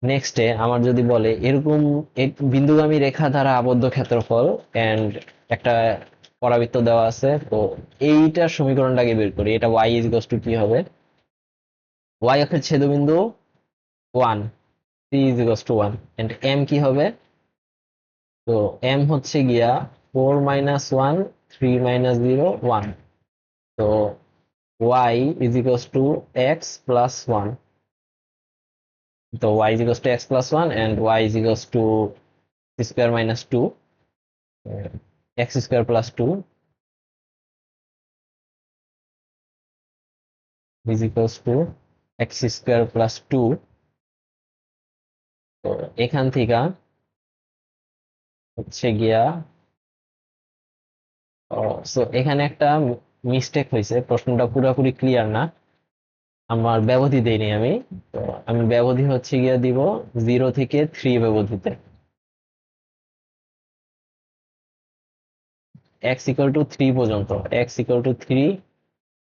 নেক্সটে আমার যদি বলে এরকম এক বিন্দুগামী রেখা দ্বারা আবদ্ধ ক্ষেত্রফল এন্ড একটা পরাবৃত্ত দেওয়া আছে, তো এইটার সমীকরণটাকে বের করি। এটা y কি হবে, y অক্ষের ছেদবিন্দু 1, c = 1, এন্ড m কি হবে, তো m হচ্ছে গিয়া 4 - 1 3 - 0 1, তো y = x+1, তো y = x+1 and y = x² - 2, x² + 2 x² + 2। তো এখান থেকে হচ্ছে গিয়া, সো এখানে একটা মিস্টেক হয়েছে, প্রশ্নটা পুরোপুরি ক্লিয়ার না, আমার ব্যবধি দেইনি আমি। তো আমি ব্যবধি হচ্ছে গিয়া দিব 0 থেকে 3 ব্যবধিতে, x = 3 পর্যন্ত, x = 3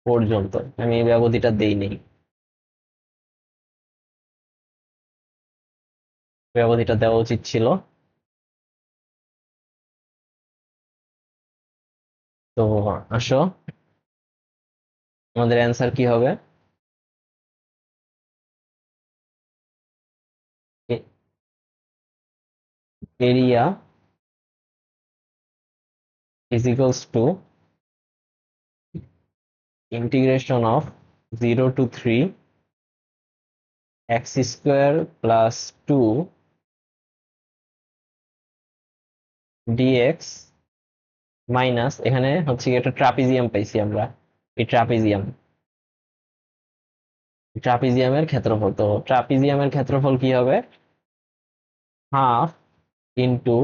পর্যন্ত আমি এই ব্যবধিটা দেইনি, ব্যবধিটা দেওয়া উচিত ছিল। তো আসো, আমাদের অ্যান্সার কি হবে, area = integration of 0 to 3 x² + 2 dx minus, এখানে হচ্ছে কি একটা ট্রাপিজিয়াম পাইছি আমরা, এই ট্রাপিজিয়ামের ক্ষেত্রফল, তো ট্রাপিজিয়ামের ক্ষেত্রফল কি হবে, হাফ ইন্টু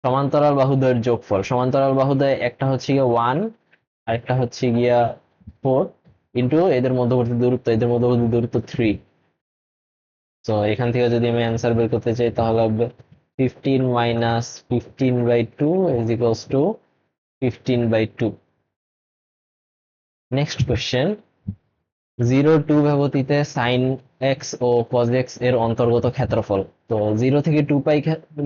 সমান্তরাল বাহুদ্বয়ের যোগফল, সমান্তরাল বাহুদ্বয় একটা হচ্ছে গিয়া 1 আর একটা হচ্ছে গিয়া 4, ইন্টু এদের মধ্যবর্তী দূরত্ব 3। তো এখান থেকে যদি আমি অ্যান্সার বের করতে চাই তাহলে হবে 15 - 15/2 = 15/2। নেক্সট কোয়েশ্চেন, 0 to 2 ব্যবধিতে সাইন এক্স ও কজ এক্স এর অন্তর্গত ক্ষেত্রফল। তো 0 থেকে 2π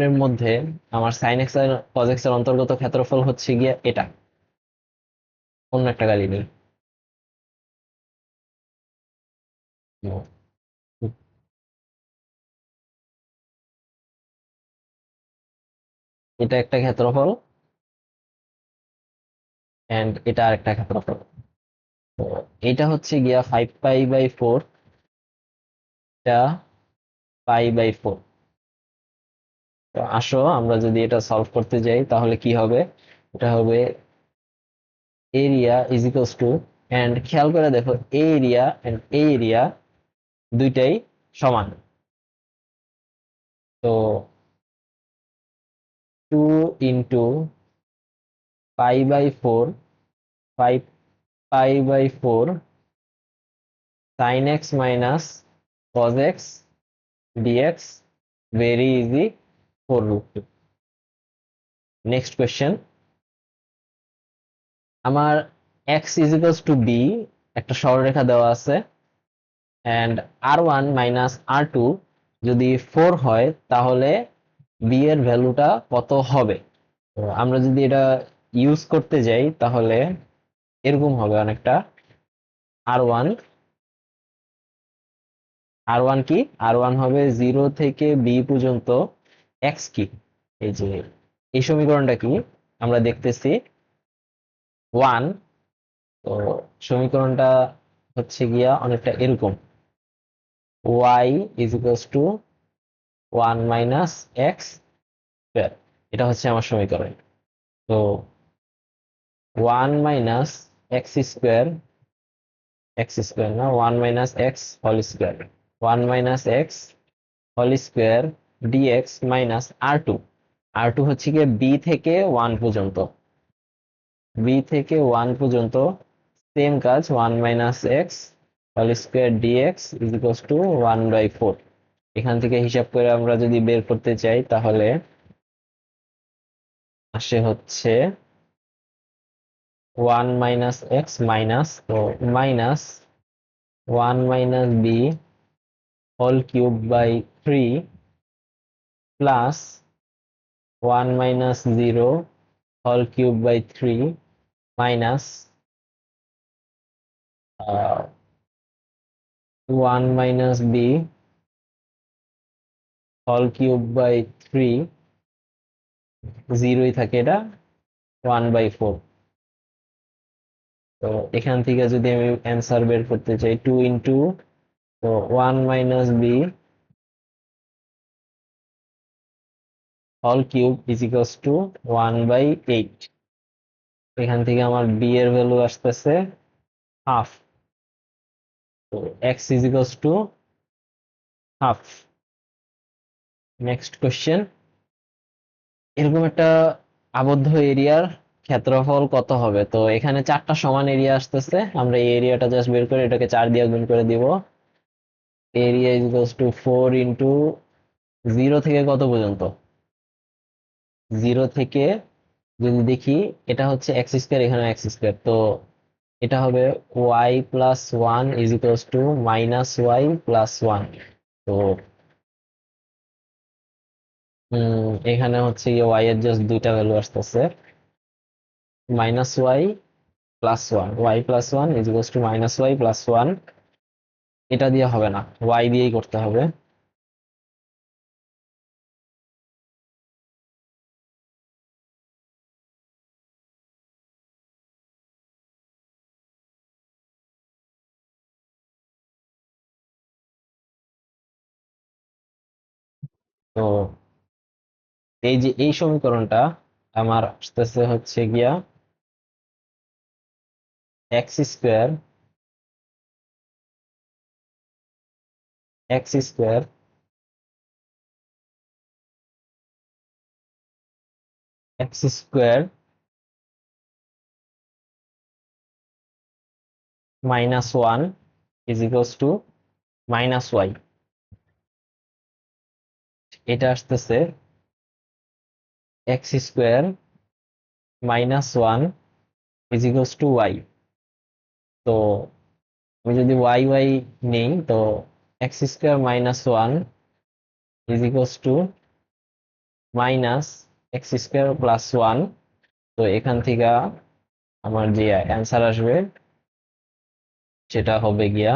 এর মধ্যে আমার সাইন এক্স আর কজ এক্স এর অন্তর্গত ক্ষেত্রফল হচ্ছে গিয়ে এটা, অন্য একটা গাড়ি নেই। এটা একটা ক্ষেত্রফল এন্ড এটা আরেকটা ক্ষেত্রফল। তো এটা হচ্ছে গিয়া 5π/4, এটা π/4। তো আসো আমরা যদি এটা সলভ করতে যাই তাহলে কি হবে, এটা হবে area is equals to, and খেয়াল করে দেখো এই এরিয়া এন্ড এই এরিয়া দুইটাই সমান। তো 2 into pi by 4, 5 pi by 4 sine x minus cos x dx, very easy, 4√2। Next question, আমার x is equals to b একটা সরলরেখা দেওয়া আছে, অ্যান্ড আর1 মাইনাস আর2 যদি 4 হয় তাহলে বি এর ভ্যালুটা কত হবে? তো আমরা যদি এটা ইউজ করতে যাই তাহলে এরকম হবে অনেকটা। আর ওয়ান আর ওয়ান কি, আর ওয়ান হবে 0 থেকে বি পর্যন্ত এক্স কি, এই যে এই সমীকরণটা কি আমরা দেখতেছি 1। তো সমীকরণটা হচ্ছে গিয়া অনেকটা এরকম, y is equals to 1 minus x square, এটা হচ্ছে আমার সমীকরণ। তো 1 minus x square, x square না, 1 minus x whole square, 1 minus x whole square dx minus আর2। আর2 হচ্ছে গিয়ে বি থেকে 1 পর্যন্ত, বি থেকে 1 পর্যন্ত সেম কাজ, 1 minus x whole square dx is equals to 1/4। এখান থেকে হিসাব করে আমরা যদি বের করতে চাই তাহলে আসে হচ্ছে 1 মাইনাস এক্স মাইনাস, তো minus 1 minus b whole cube by 3 plus 1 minus 0 whole cube by 3 minus 1 minus b whole cube by 3, জিরোই থাকে এটা, 1/4। তো এখান থেকে যদি আমি অ্যান্সার বের করতে চাই 2 ইন্টু, তো 1 minus b whole cube is equals to 1/8। এখান থেকে আমার বি এর ভ্যালু আসতেছে হাফ। তো x is equals to half. Next question, এরকম একটা আবদ্ধ এরিয়ার ক্ষেত্রফল কত হবে? তো এখানে 4টা সমান এরিয়া আসতেছে, আমরা এই এরিয়াটা জাস্ট বের করে এটাকে 4 দিয়ে গুণ করে দিব। Area is equals to 4 into 0 থেকে কত পর্যন্ত, 0 থেকে যদি দেখি এটা হচ্ছে এক্স স্কোয়ার, এখানে এক্স স্কোয়ার, তো এটা হবে y plus 1 is equals to minus y plus 1। তো এখানে হচ্ছে ওয়াই এর জাস্ট দুইটা ভ্যালু আসতেছে, minus y plus 1, y plus 1 is equals to minus y plus 1। এটা দিয়ে হবে না, ওয়াই দিয়েই করতে হবে। তো এই যে এই সমীকরণটা আমার আসতেছে হচ্ছে গিয়া x square, x square x square minus 1 is equals to minus y. এটা আসতেছে x square minus 1 is equals to y. তো আমি যদি ওয়াই ওয়াই নেই, তো x square minus 1 is equals to minus x square plus 1। তো এখান থেকে আমার যে অ্যান্সার আসবে সেটা হবে গিয়া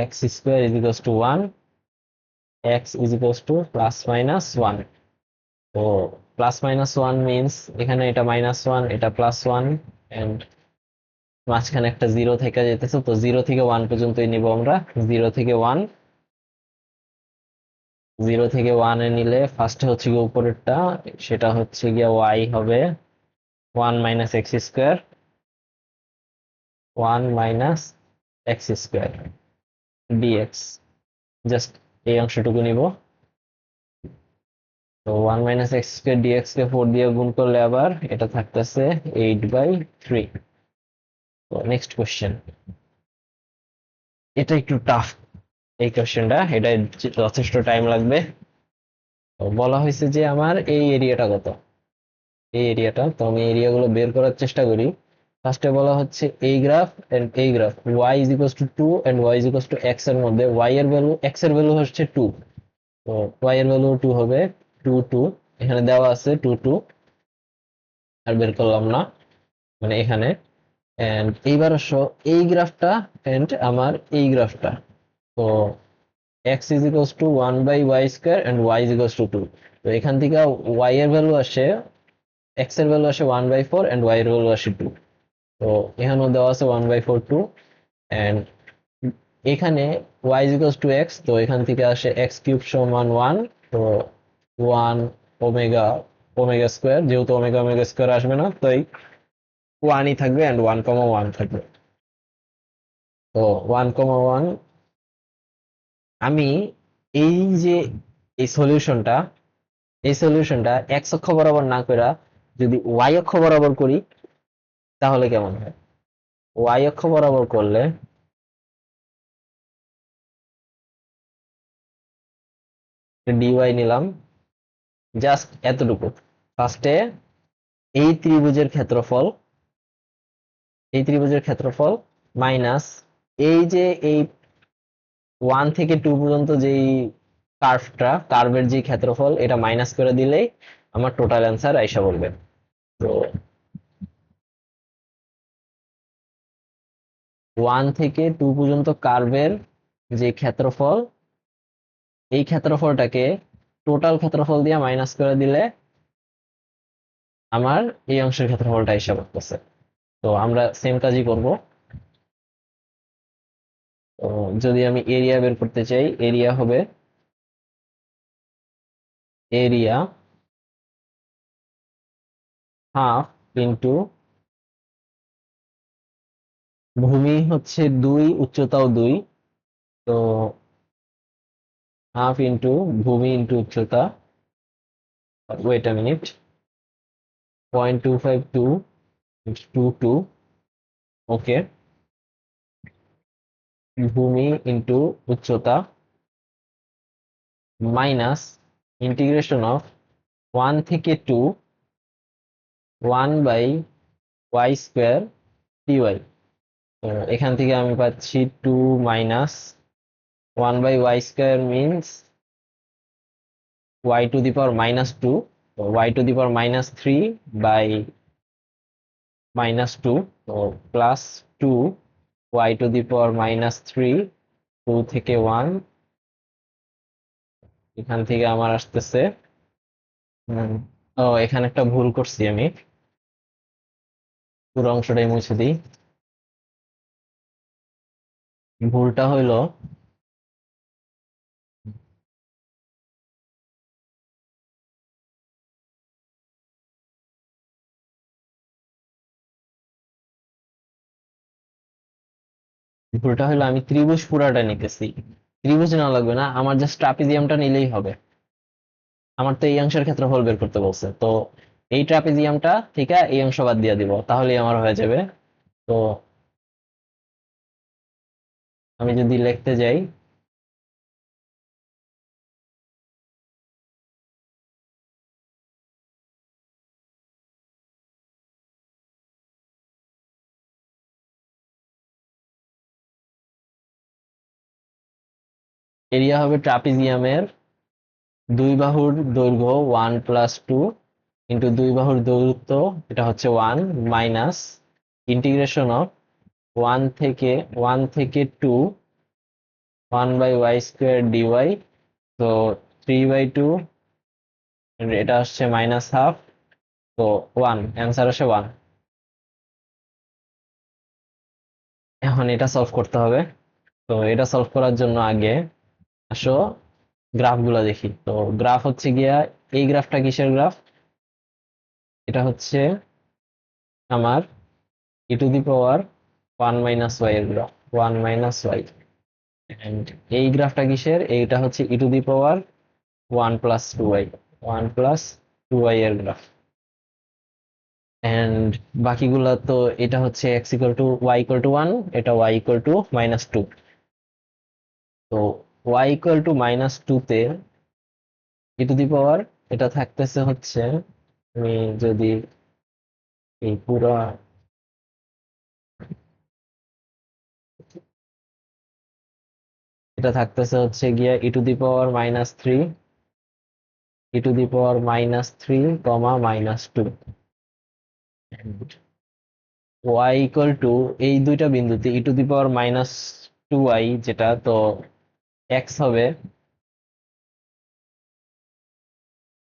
x square is equals to 1, x is equals two plus minus 1। তো প্লাস মাইনাস 1 মিনস এখানে এটা মাইনাস 1, এটা প্লাস 1, এন্ড মাঝখানে একটা জিরো থেকে যেতেছে, তো 0 থেকে 1 পর্যন্তই নিব আমরা। 0 থেকে 1, 0 থেকে 1 এ নিলে ফার্স্টে হচ্ছে গিয়ে উপরেরটা, সেটা হচ্ছে গিয়ে ওয়াই হবে 1 minus x square 1 minus x square dx. Just এই অংশটুকু নিব। তো 1 মাইনাস এক্স স্কোয়ার ডিএক্স কে 4 দিয়ে গুণ করলে আবার এটা থাকতেছে 8/3। তো নেক্সট কোশ্চেন, এটা একটু টাফ এই কোশ্চেনটা, এটা যথেষ্ট টাইম লাগবে। তো বলা হয়েছে যে আমার এই এরিয়াটা কত, এই এরিয়াটা, তো আমি এরিয়াগুলো বের করার চেষ্টা করি। ফার্স্টে বলা হচ্ছে এই গ্রাফ এন্ড এই graph, y is equals to 2 and y is equals to x এর মধ্যে y এর ভ্যালু, x এর ভ্যালু হচ্ছে 2, তো y এর ভ্যালু 2 হবে 2 2, এখানে দেওয়া আছে 2 2, আর বের করলাম না, মানে এখানে। এন্ড এইবার আসো এই গ্রাফটা এন্ড আমার এই গ্রাফটা, তো x is equals to 1/y square and y is equals to 2। তো এখান থেকে y এর ভ্যালু আসে, x এর ভ্যালু আসে 1/4 এন্ড y এর ভ্যালু আসে 2। তো এখানেও দেওয়া আছে 1/4 2, এন্ড এখানে y is equals to x, তো এখান থেকে আসে x কিউব সমান 1, তো 1 ওমেগা ওমেগা স্কোয়ার, যেহেতু ওমেগা ওমেগা স্কোয়ার আসবে না তাই 1 ই থাকবে এন্ড 1,1 থাকবে। তো 1,1, আমি এই যে এই সলিউশনটা, এই সলিউশনটা x অক্ষ বরাবর না কইরা যদি y অক্ষ বরাবর করি তাহলে কেমন হয়? y অক্ষ বরাবর করলে dy নিলাম, জাস্ট এতটুকু। ফার্স্টে এই ত্রিভুজের ক্ষেত্রফল, এই ত্রিভুজের ক্ষেত্রফল মাইনাস এই যে এই 1 থেকে 2 পর্যন্ত যেই কার্ভটা, কার্ভের যে ক্ষেত্রফল, এটা মাইনাস করে দিলেই আমার টোটাল অ্যান্সার আইসা বলবে। তো 1 থেকে 2 পর্যন্ত কার্ভের যে ক্ষেত্রফল, এই ক্ষেত্রফলটাকে টোটাল ক্ষেত্রফল দিয়ে মাইনাস করে দিলে আমার এই অংশের ক্ষেত্রফলটা আইসা করতেছে। তো আমরা সেম কাজই করব। তো যদি আমি এরিয়া বের করতে চাই, এরিয়া হবে এরিয়া হাফ ইন্টু, ভূমি হচ্ছে 2, উচ্চতাও 2, তো হাফ ইন্টু ভূমি ইন্টু উচ্চতা, wait a minute, 0.252 two two, okay, ভূমি ইন্টু উচ্চতা মাইনাস ইন্টিগ্রেশন অফ 1 থেকে 2 1/y স্কোয়ার dy। তো এখান থেকে আমি পাচ্ছি 2 minus 1/y square means y to the power -2, তো y to the power -3 by -2, তো plus 2 y to the power -3, 2 থেকে 1, এখান থেকে আমার আসতেছে, হুম, ও এখানে একটা ভুল করছি আমি, পুরো অংশটাই মুছে দিই। ভুলটা হইলো, ভুলটা হইলো আমি ত্রিভুজ পুরাটা নিতেছি, ত্রিভুজ না লাগবে না, আমার জাস্ট ট্রাপিজিয়ামটা নিলেই হবে। আমার তো এই অংশের ক্ষেত্রফল বের করতে বলছে, তো এই ট্রাপিজিয়ামটা থেকে এই অংশ বাদ দিয়ে দিব, তাহলেই আমার হয়ে যাবে। তো আমি যদি লিখতে যাই, এরিয়া হবে ট্রাপিজিয়ামের দুই বাহুর দৈর্ঘ্য 1+2 ইন্টু দুই বাহুর দূরত্ব, এটা হচ্ছে 1, মাইনাস ইন্টিগ্রেশন অফ 1 থেকে 2 1/y স্কোয়ার ডিওয়াই, তো 3/2, এটা আসছে -হাফ, তো 1, অ্যান্সার আসে 1। এখন এটা সলভ করতে হবে। তো এটা সলভ করার জন্য আগে আসো গ্রাফ গুলা দেখি। তো গ্রাফ হচ্ছে গিয়া, এই গ্রাফটা কিসের গ্রাফ? এটা হচ্ছে আমার ই টু দি পাওয়ার 1 - y এর গ্রাফ, 1 - y। এন্ড এই গ্রাফটা কিসের? এইটা হচ্ছে e to the power 1 + 2y, 1 + 2y এর গ্রাফ। এন্ড বাকিগুলা তো, এটা হচ্ছে x = y = 1, এটা y = -2। তো y = -2 তে ই টু দি পাওয়ার এটা থাকতেছে হচ্ছে, আমি যদি এই পুরা, এটা থাকতেছে হচ্ছে গিয়া ই to the power -3, E to the power -3, -2। এই দুইটা বিন্দুতে ই টু দি পাওয়ার -2y যেটা, তো x হবে,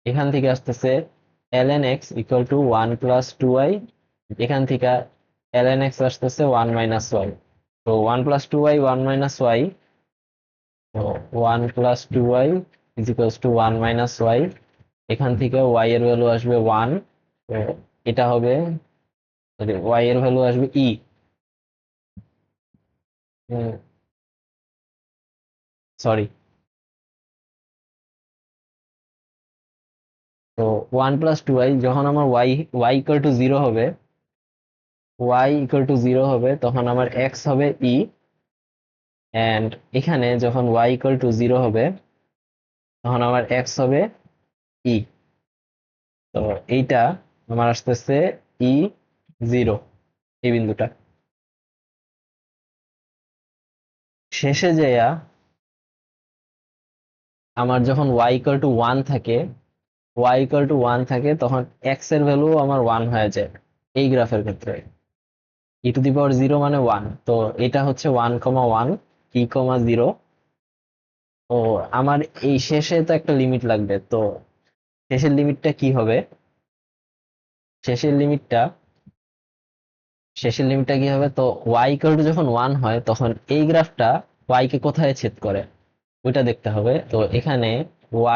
এখান থেকে আসতেছে ln x = 1 + 2y, এখান থেকে ln x আসতেছে 1 - y। তো 1 + 2y, 1 - y, তো 1 + 2y = 1 - y। এখান থেকে y এর ভ্যালু আসবে 1, তো এটা হবে, y এর ভ্যালু আসবে সরি, তো 1 + 2y যখন আমার y = 0 হবে, y = 0 হবে, তখন আমার x হবে এন্ড এখানে যখন y = 0 হবে, তখন আমার x হবে ই। তো এইটা আমার আসতেছে ই 0, এই বিন্দুটা। শেষে যেয়া আমার যখন y = 1 থাকে, তখন x এর ভ্যালু আমার 1 হয়ে যায় এই গ্রাফের ক্ষেত্রে। ই টু দি পাওয়ার 0 মানে 1, তো এটা হচ্ছে 1, 1, ই, 0। ও আমার এই শেষে তো একটা লিমিট লাগবে, তো শেষের লিমিটটা কি হবে? শেষের লিমিটটা শেষের লিমিটটা কি হবে? তো y যখন 1 হয়, তখন এই গ্রাফটা y কে কোথায় ছেদ করে ওইটা দেখতে হবে। তো এখানে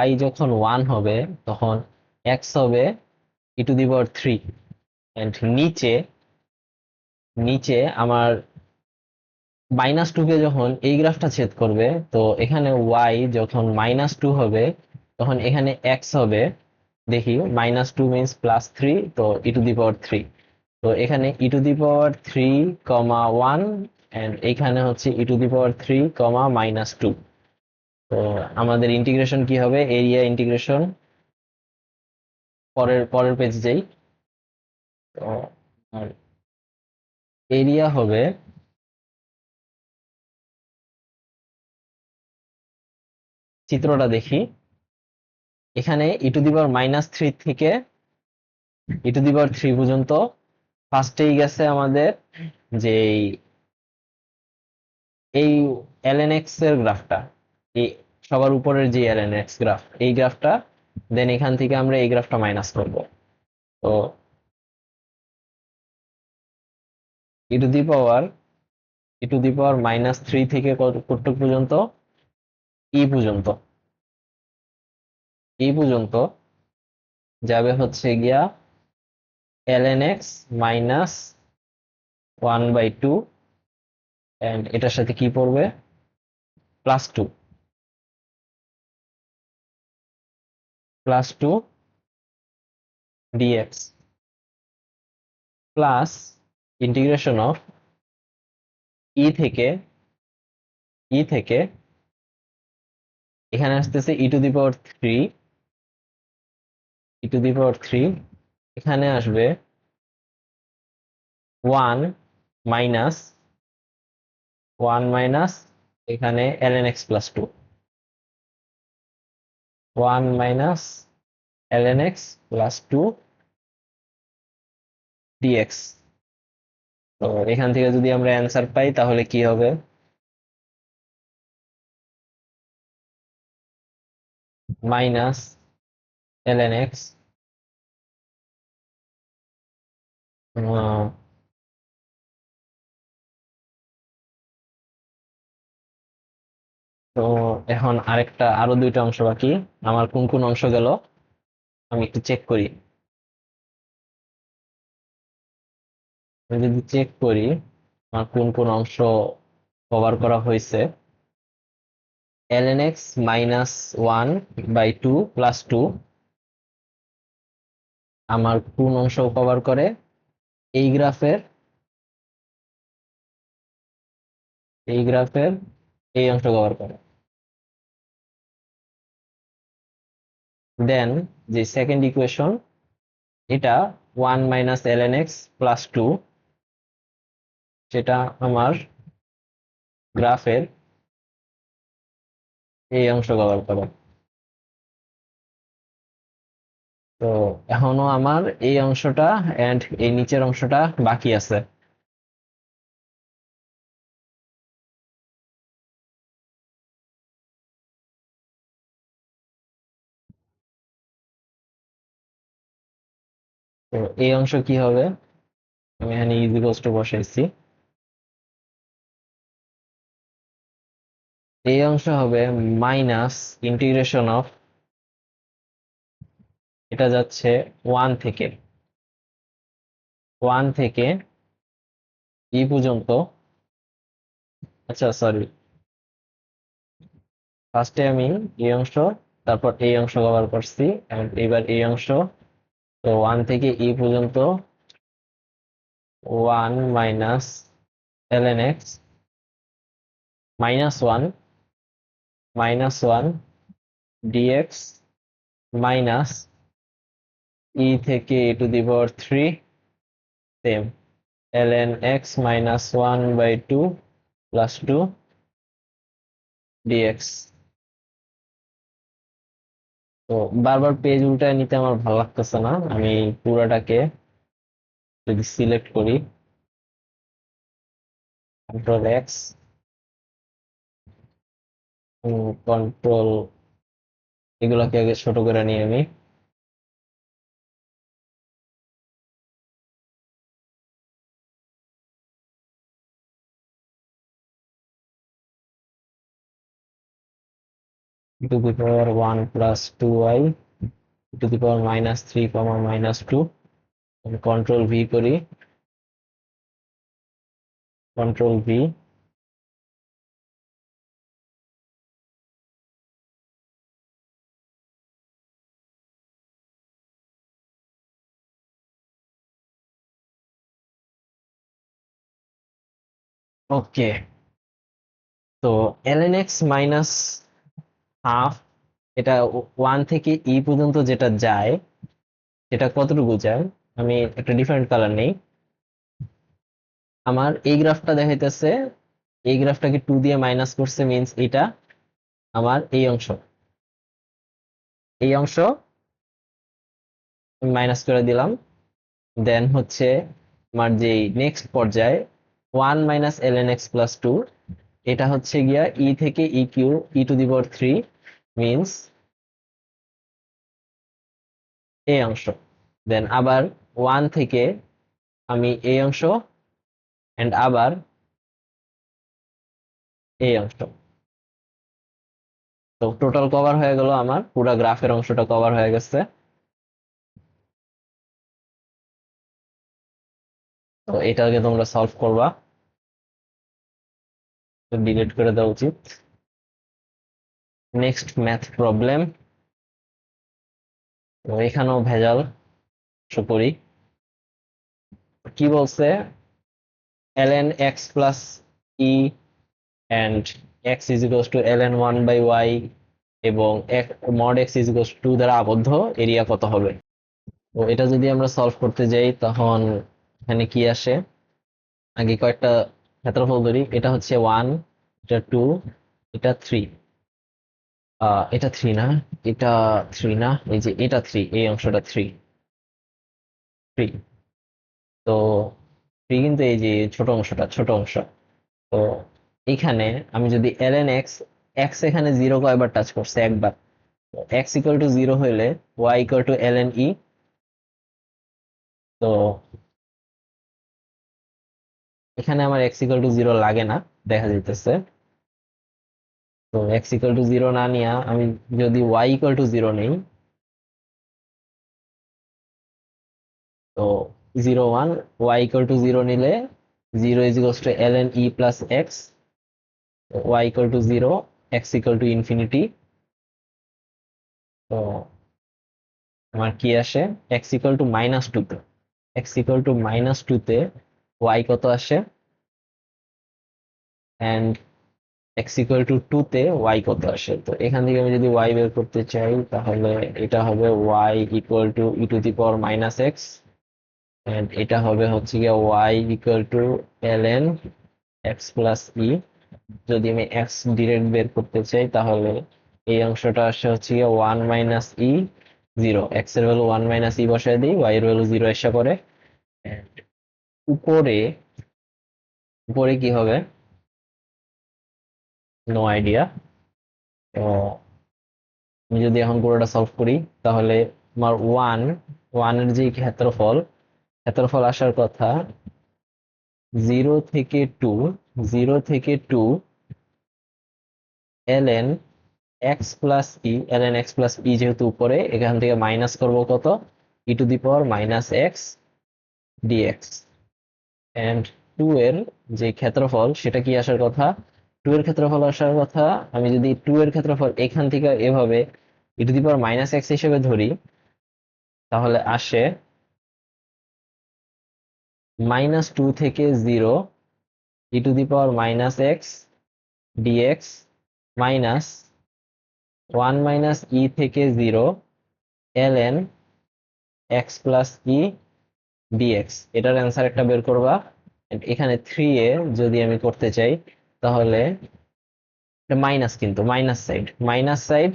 y যখন 1 হবে, তখন x হবে ই টু দি পাওয়ার 3। এন্ড নিচে নিচে আমার -2 কে যখন এই গ্রাফটা ছেদ করবে, তো এখানে y যখন -2 হবে, তখন এখানে x হবে, দেখি -2 মিনস +3, তো ই টু দি পাওয়ার 3। তো এখানে ই টু দি পাওয়ার 3, 1, এন্ড এখানে হচ্ছে ই টু দি পাওয়ার 3, -2। তো আমাদের ইন্টিগ্রেশন কি হবে? এরিয়া ইন্টিগ্রেশন, পরের পরের পেজ যাই। তো এরিয়া হবে, চিত্রটা দেখি, এখানে ই টু দি পাওয়ার -3 থেকে ই টু দি পাওয়ার 3 পর্যন্ত ফার্স্টেই গেছে আমাদের যে এই ln x এর গ্রাফটা, এই সবার উপরের যে ln x গ্রাফ, এই গ্রাফটা, দেন এখান থেকে আমরা এই গ্রাফটা মাইনাস করব। তো ই টু দি পাওয়ার -3 থেকে কতটুক পর্যন্ত? ই পর্যন্ত, যাবে হচ্ছে গিয়া ln x -1/2, এন্ড এটার সাথে কি পড়বে? +2, +2 dx, প্লাস ইন্টিগ্রেশন অফ ই থেকে ই থেকে এখানে আসতেছে ই টু দি পাওয়ার 3, এখানে আসবে 1 মাইনাস এখানে ln x +2, 1 minus ln x +2 dx। তো এখান থেকে যদি আমরা অ্যান্সার পাই, তাহলে কি হবে? মাইনাস ln x, তো এখন আরো দুইটা অংশ বাকি। আমার কোন কোন অংশ গেল আমি একটু চেক করি। আমি যদি চেক করি আমার কোন কোন অংশ কভার করা হয়েছে, ln x মাইনাস 1/2 প্লাস 2 আমার কোন অংশ কভার করে, এই গ্রাফের এই গ্রাফের এই অংশ কভার করে। দেন যে সেকেন্ড ইকুয়েশন, এটা 1 মাইনাস ln x প্লাস 2, সেটা আমার গ্রাফের এই অংশ কভার করে। তো এখনো আমার এই অংশটা এন্ড এই নিচের অংশটা বাকি আছে। তো এই অংশ কি হবে, আমি এখানে ইজিকলস টু বসাইছি। এই অংশ হবে মাইনাস ইন্টিগ্রেশন অফ, এটা যাচ্ছে 1 থেকে ই পর্যন্ত। আচ্ছা সরি, ফার্স্টে আমি এই অংশ, তারপর এই অংশ কভার করছি, and এবার এই অংশ। তো 1 থেকে পর্যন্ত 1 - ln x -1 dx মাইনাস থেকে e⁻³ same ln x -1/2 plus 2 dx। তো বারবার পেজ উল্টায় নিতে আমার ভালো লাগতেছে না, আমি পুরাটাকে যদি সিলেক্ট করি, কন্ট্রোল এক্স, কন্ট্রোল, এগুলাকে আগে ছোট করে নিই আমি। e⁻1 plus 2y e⁻³ -2, control V করি, কন্ট্রোল ভি। ওকে, তো ln x মাইনাস হাফ, এটা 1 থেকে পর্যন্ত যেটা যায়, সেটা কতটুকু যায়, আমি একটা ডিফারেন্ট কালার নেই। আমার এই গ্রাফটা দেখাইতেছে, এই গ্রাফটাকে 2 দিয়ে মাইনাস করছে, মিন্স এটা আমার এই অংশ, এই অংশ আমি মাইনাস করে দিলাম। দেন হচ্ছে আমার যে নেক্সট পর্যায়ে 1 - ln x+2, এটা হচ্ছে গিয়া থেকে কিউ e⁻³ মিন্স এই অংশ। দেন আবার 1 থেকে আমি এই অংশ, এন্ড আবার এই অংশ। তো টোটাল কভার হয়ে গেল, আমার পুরো গ্রাফের অংশটা কভার হয়ে গেছে। তো এটাকে তোমরা সলভ করবা, ডিলিট করে দেওয়া উচিত। নেক্সট ম্যাথ প্রবলেম, তো এখানেও ভেজাল করি। কি বলছে, ln x plus E and x is equals to ln 1/y এবং mod x is equals to 2 দ্বারা আবদ্ধ এরিয়া কত হবে। তো এটা যদি আমরা সলভ করতে যাই, তখন এখানে কি আসে, আগে কয়েকটা ক্ষেত্রফল ধরি। এটা হচ্ছে 1, এটা 2, এটা 3, এটা 3 না, এটা 3 না, এই যে এটা 3, এই অংশটা 3, 3। তো 3 কিন্তু এই যে ছোট অংশটা, ছোট অংশ। তো এখানে আমি যদি ln x, x এখানে 0 কয়বার টাচ করছে, একবার। x ইকুয়াল টু 0 হইলে y equal to ln e। তো এখানে আমার x ইকুয়াল টু 0 লাগে না, দেখা যাইতেছে। তো x ইকুয়াল টু 0 না নিয়ে আমি যদি y ইকুয়াল টু 0 নেই, তো 0 1, y equal to 0 নিলে 0 is equals to ln e plus x, y equal to 0, x equal to infinity। তো আমার কি আসে, x equal to -2 তে, x equal to -2 তে y কত আসে, and x equal to 2 তে y কত আসে। তো এখান থেকে আমি যদি y বের করতে চাই তাহলে এটা হবে y equal to e to the power minus x, and এটা হবে হচ্ছে গিয়ে y equal to ln x plus e। যদি আমি x ডিরেক্ট বের করতে চাই তাহলে এই অংশটা আসে হচ্ছে গিয়ে 1 মাইনাস ই 0, x এর ভ্যালু 1 মাইনাস ই বসায় দিই, y এর ভ্যালু 0 এসে পড়ে। And উপরে উপরে কি হবে, নো আইডিয়া। তো আমি যদি এখন পুরোটা সলভ করি তাহলে আমার ওয়ানের যে ক্ষেত্রফল আসার কথা 0 থেকে 2, 0 থেকে 2 ln x plus e, ln x plus e যেহেতু উপরে, এখান থেকে মাইনাস করব কত, e to the power minus x dx. And 2 এর যে ক্ষেত্রফল সেটা কি আসার কথা, 2 এর ক্ষেত্রফল আসার কথা, আমি যদি 2 এর ক্ষেত্রফল এখান থেকে এভাবে e to the power minus x হিসেবে ধরি তাহলে আসে -2 থেকে 0 e to the power minus x dx minus 1 minus e থেকে 0 ln x plus e dx. এটার অ্যান্সার একটা বের করবা। And এখানে 3 এ যদি আমি করতে চাই তাহলে মাইনাস, কিন্তু মাইনাস সাইড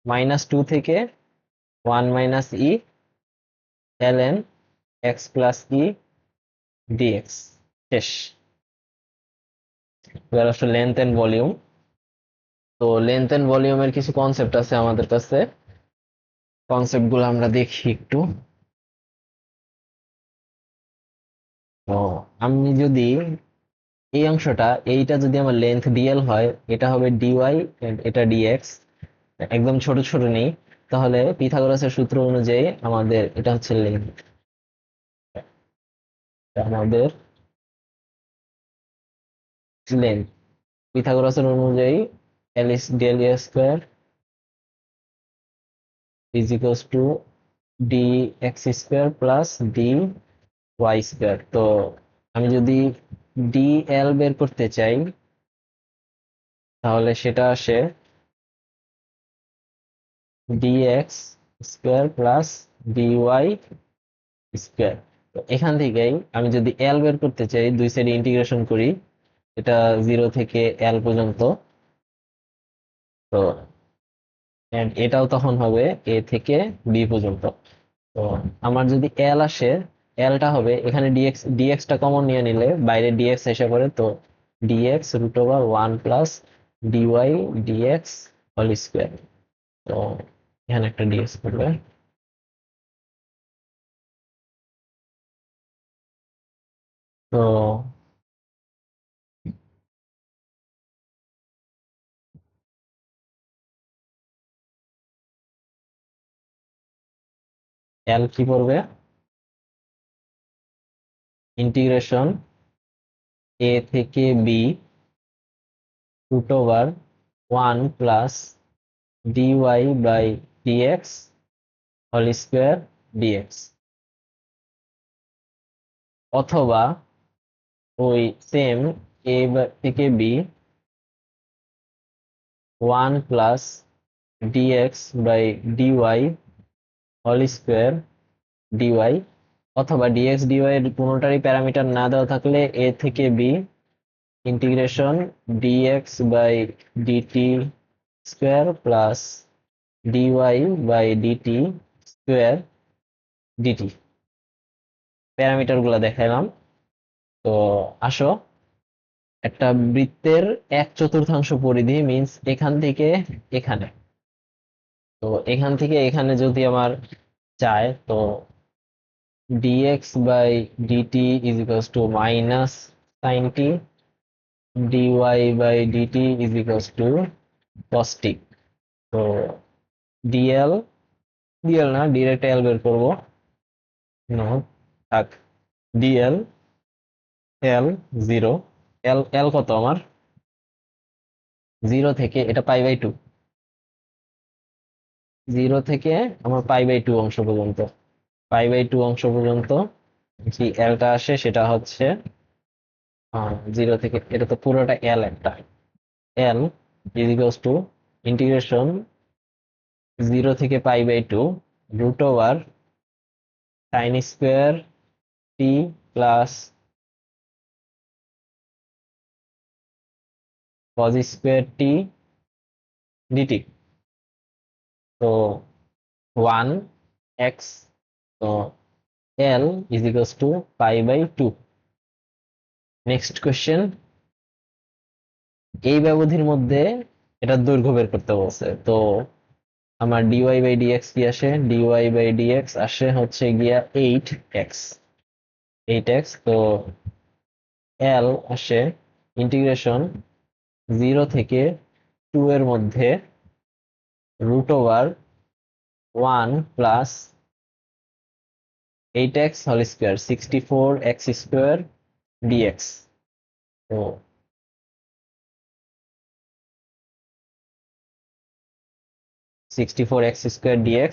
-2 থেকে 1 মাইনাস ই ln x plus e dx. শেষ। এবার আসলে লেন্থ এন্ড ভলিউম। তো লেন্থ এন্ড ভলিউমের কিছু কনসেপ্ট আছে আমাদের কাছে, কনসেপ্ট গুলো আমরা দেখি একটু। তো আমি যদি এই অংশটা, এইটা যদি আমার লেন্থ ডিএল হয়, এটা হবে ডিওয়াই, এটা ডিএক্স, একদম ছোট ছোট নেই, তাহলে পিথাগোরাসের সূত্র অনুযায়ী আমাদের এটা হচ্ছে লেন্থ। আমাদের লেন্থ পিথাগোরাসের অনুযায়ী l is del a square is equals to d x square plus d y square. তো আমি যদি ডি এল বের করতে চাই তাহলে সেটা আসে d x square plus d y square. তো এখান থেকেই আমি যদি এল বের করতে চাই, দুই সাইডে ইন্টিগ্রেশন করি, এটা 0 থেকে এল পর্যন্ত। তো and এটাও তখন হবে এ থেকে বি পর্যন্ত। তো আমার যদি এল আসে, এলটা হবে এখানে ডিএক্সটা কমন নিয়ে নিলে বাইরে ডিএক্স এসে পড়ে, তো dx √1 plus dy dx whole square. তো এখানে একটা ডিএক্স পড়বে। তো এল কি পড়বে, ইন্টিগ্রেশন এ থেকে b √1 plus dy by dx whole square dx. অথবা ওই সেম এ থেকে b 1 plus dx by dy whole square dy. অথবা ডিএক্স ডিওয়াই এর কোনোটারই প্যারামিটার না দেওয়া থাকলে এ থেকে b integration dx by dt square plus dy by dt square dt. Parameter গুলা দেখালাম। তো আসো, একটা বৃত্তের 1/4 পরিধি মিন্স এখান থেকে এখানে, তো এখান থেকে এখানে যদি আমার চায়, তো dx by dt is equals to minus sine t, dy by dt is equals to cos t। তো dl, dl না, ডিরেক্ট l বের করবো। নো, থাক, ডিএল এল 0, এল এল কত আমার 0 থেকে এটা π/2, 0 থেকে আমার π/2 অংশ পর্যন্ত, π/2 অংশ পর্যন্ত যে এলটা আসে সেটা হচ্ছে 0 থেকে, এটা তো পুরোটা এল, একটা l is equals to integration 0 থেকে π/2 √ওভার sine square t plus cos square t dt. তো 1x, তো l is equals to π/2। Next question, এই ব্যবধির মধ্যে এটার দৈর্ঘ্য বের করতে বলছে। তো আমার dy/dx কি আসে, dy/dx আসে হচ্ছে গিয়া 8x, 8x। তো এল আসে ইন্টিগ্রেশন 0 থেকে 2 এর মধ্যে √ওভার 1 plus 8x whole square 64x square dx। তো 64x স্কোয়ার dx,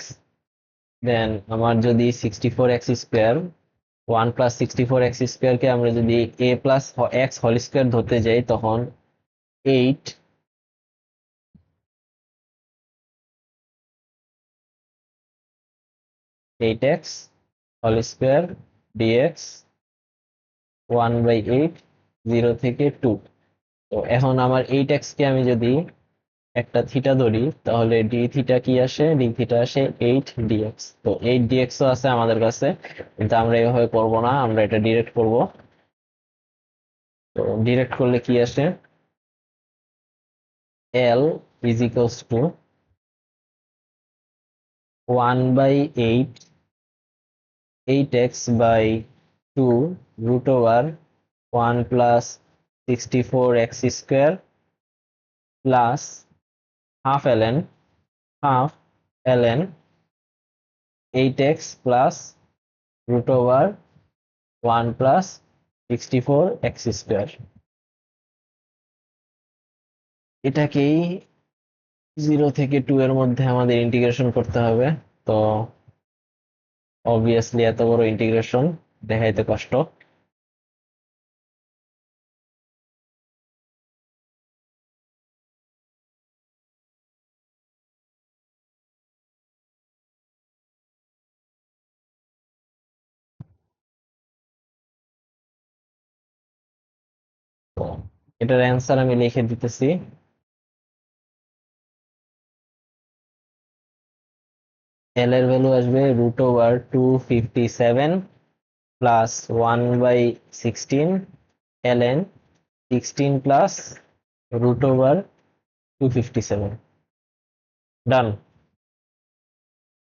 দেন আমার যদি 64x square 1 plus 64x square কে আমরা যদি a plus x whole square ধরতে যাই, তখন 8 8x হোল স্কোয়ার dx 1/8, 0 থেকে 2। তো এখন আমার 8x কে আমি যদি একটা থিটা ধরি, তাহলে ডি থিটা কি আসে, ডি থিটা আসে 8 dx। তো 8 dx ও আছে আমাদের কাছে, কিন্তু আমরা এভাবে করবো না, আমরা এটা ডিরেক্ট করব। তো ডিরেক্ট করলে কি আসে, এল is equals to 1/8, 8x/2 √over 1 plus 64x square plus half ln 8x plus √over 1 plus 64x square. এটাকেই 0 থেকে 2 এর মধ্যে আমাদের ইন্টিগ্রেশন করতে হবে। তো অবভিয়াসলি এত বড় ইন্টিগ্রেশন দেখাইতে কষ্ট। তো এটার অ্যান্সার আমি লিখে দিতেছি। এল এর ভ্যালু আসবে √over 257 plus 1/16 ln 16 plus √over 257। ডান।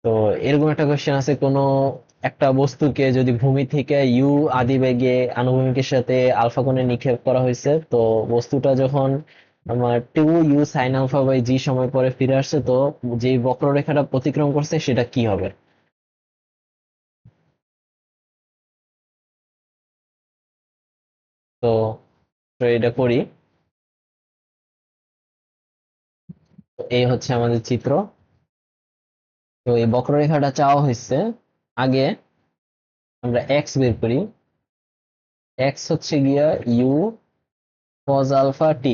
তো এরকম একটা কোশ্চেন আছে, কোনো একটা বস্তুকে যদি ভূমি থেকে ইউ আদি বেগে আনুভূমিকের সাথে আলফা কোণে নিক্ষেপ করা হয়েছে, তো বস্তুটা যখন আমার 2u sin α/g সময় পরে ফিরে আসছে, তো যে বক্ররেখাটা অতিক্রম করছে সেটা কি হবে? তো তো এটা করি। তো এই হচ্ছে আমাদের চিত্র। তো এই বক্ররেখাটা চাওয়া হয়েছে, আগে আমরা এক্স বের করি। এক্স হচ্ছে গিয়া ইউ cos α t,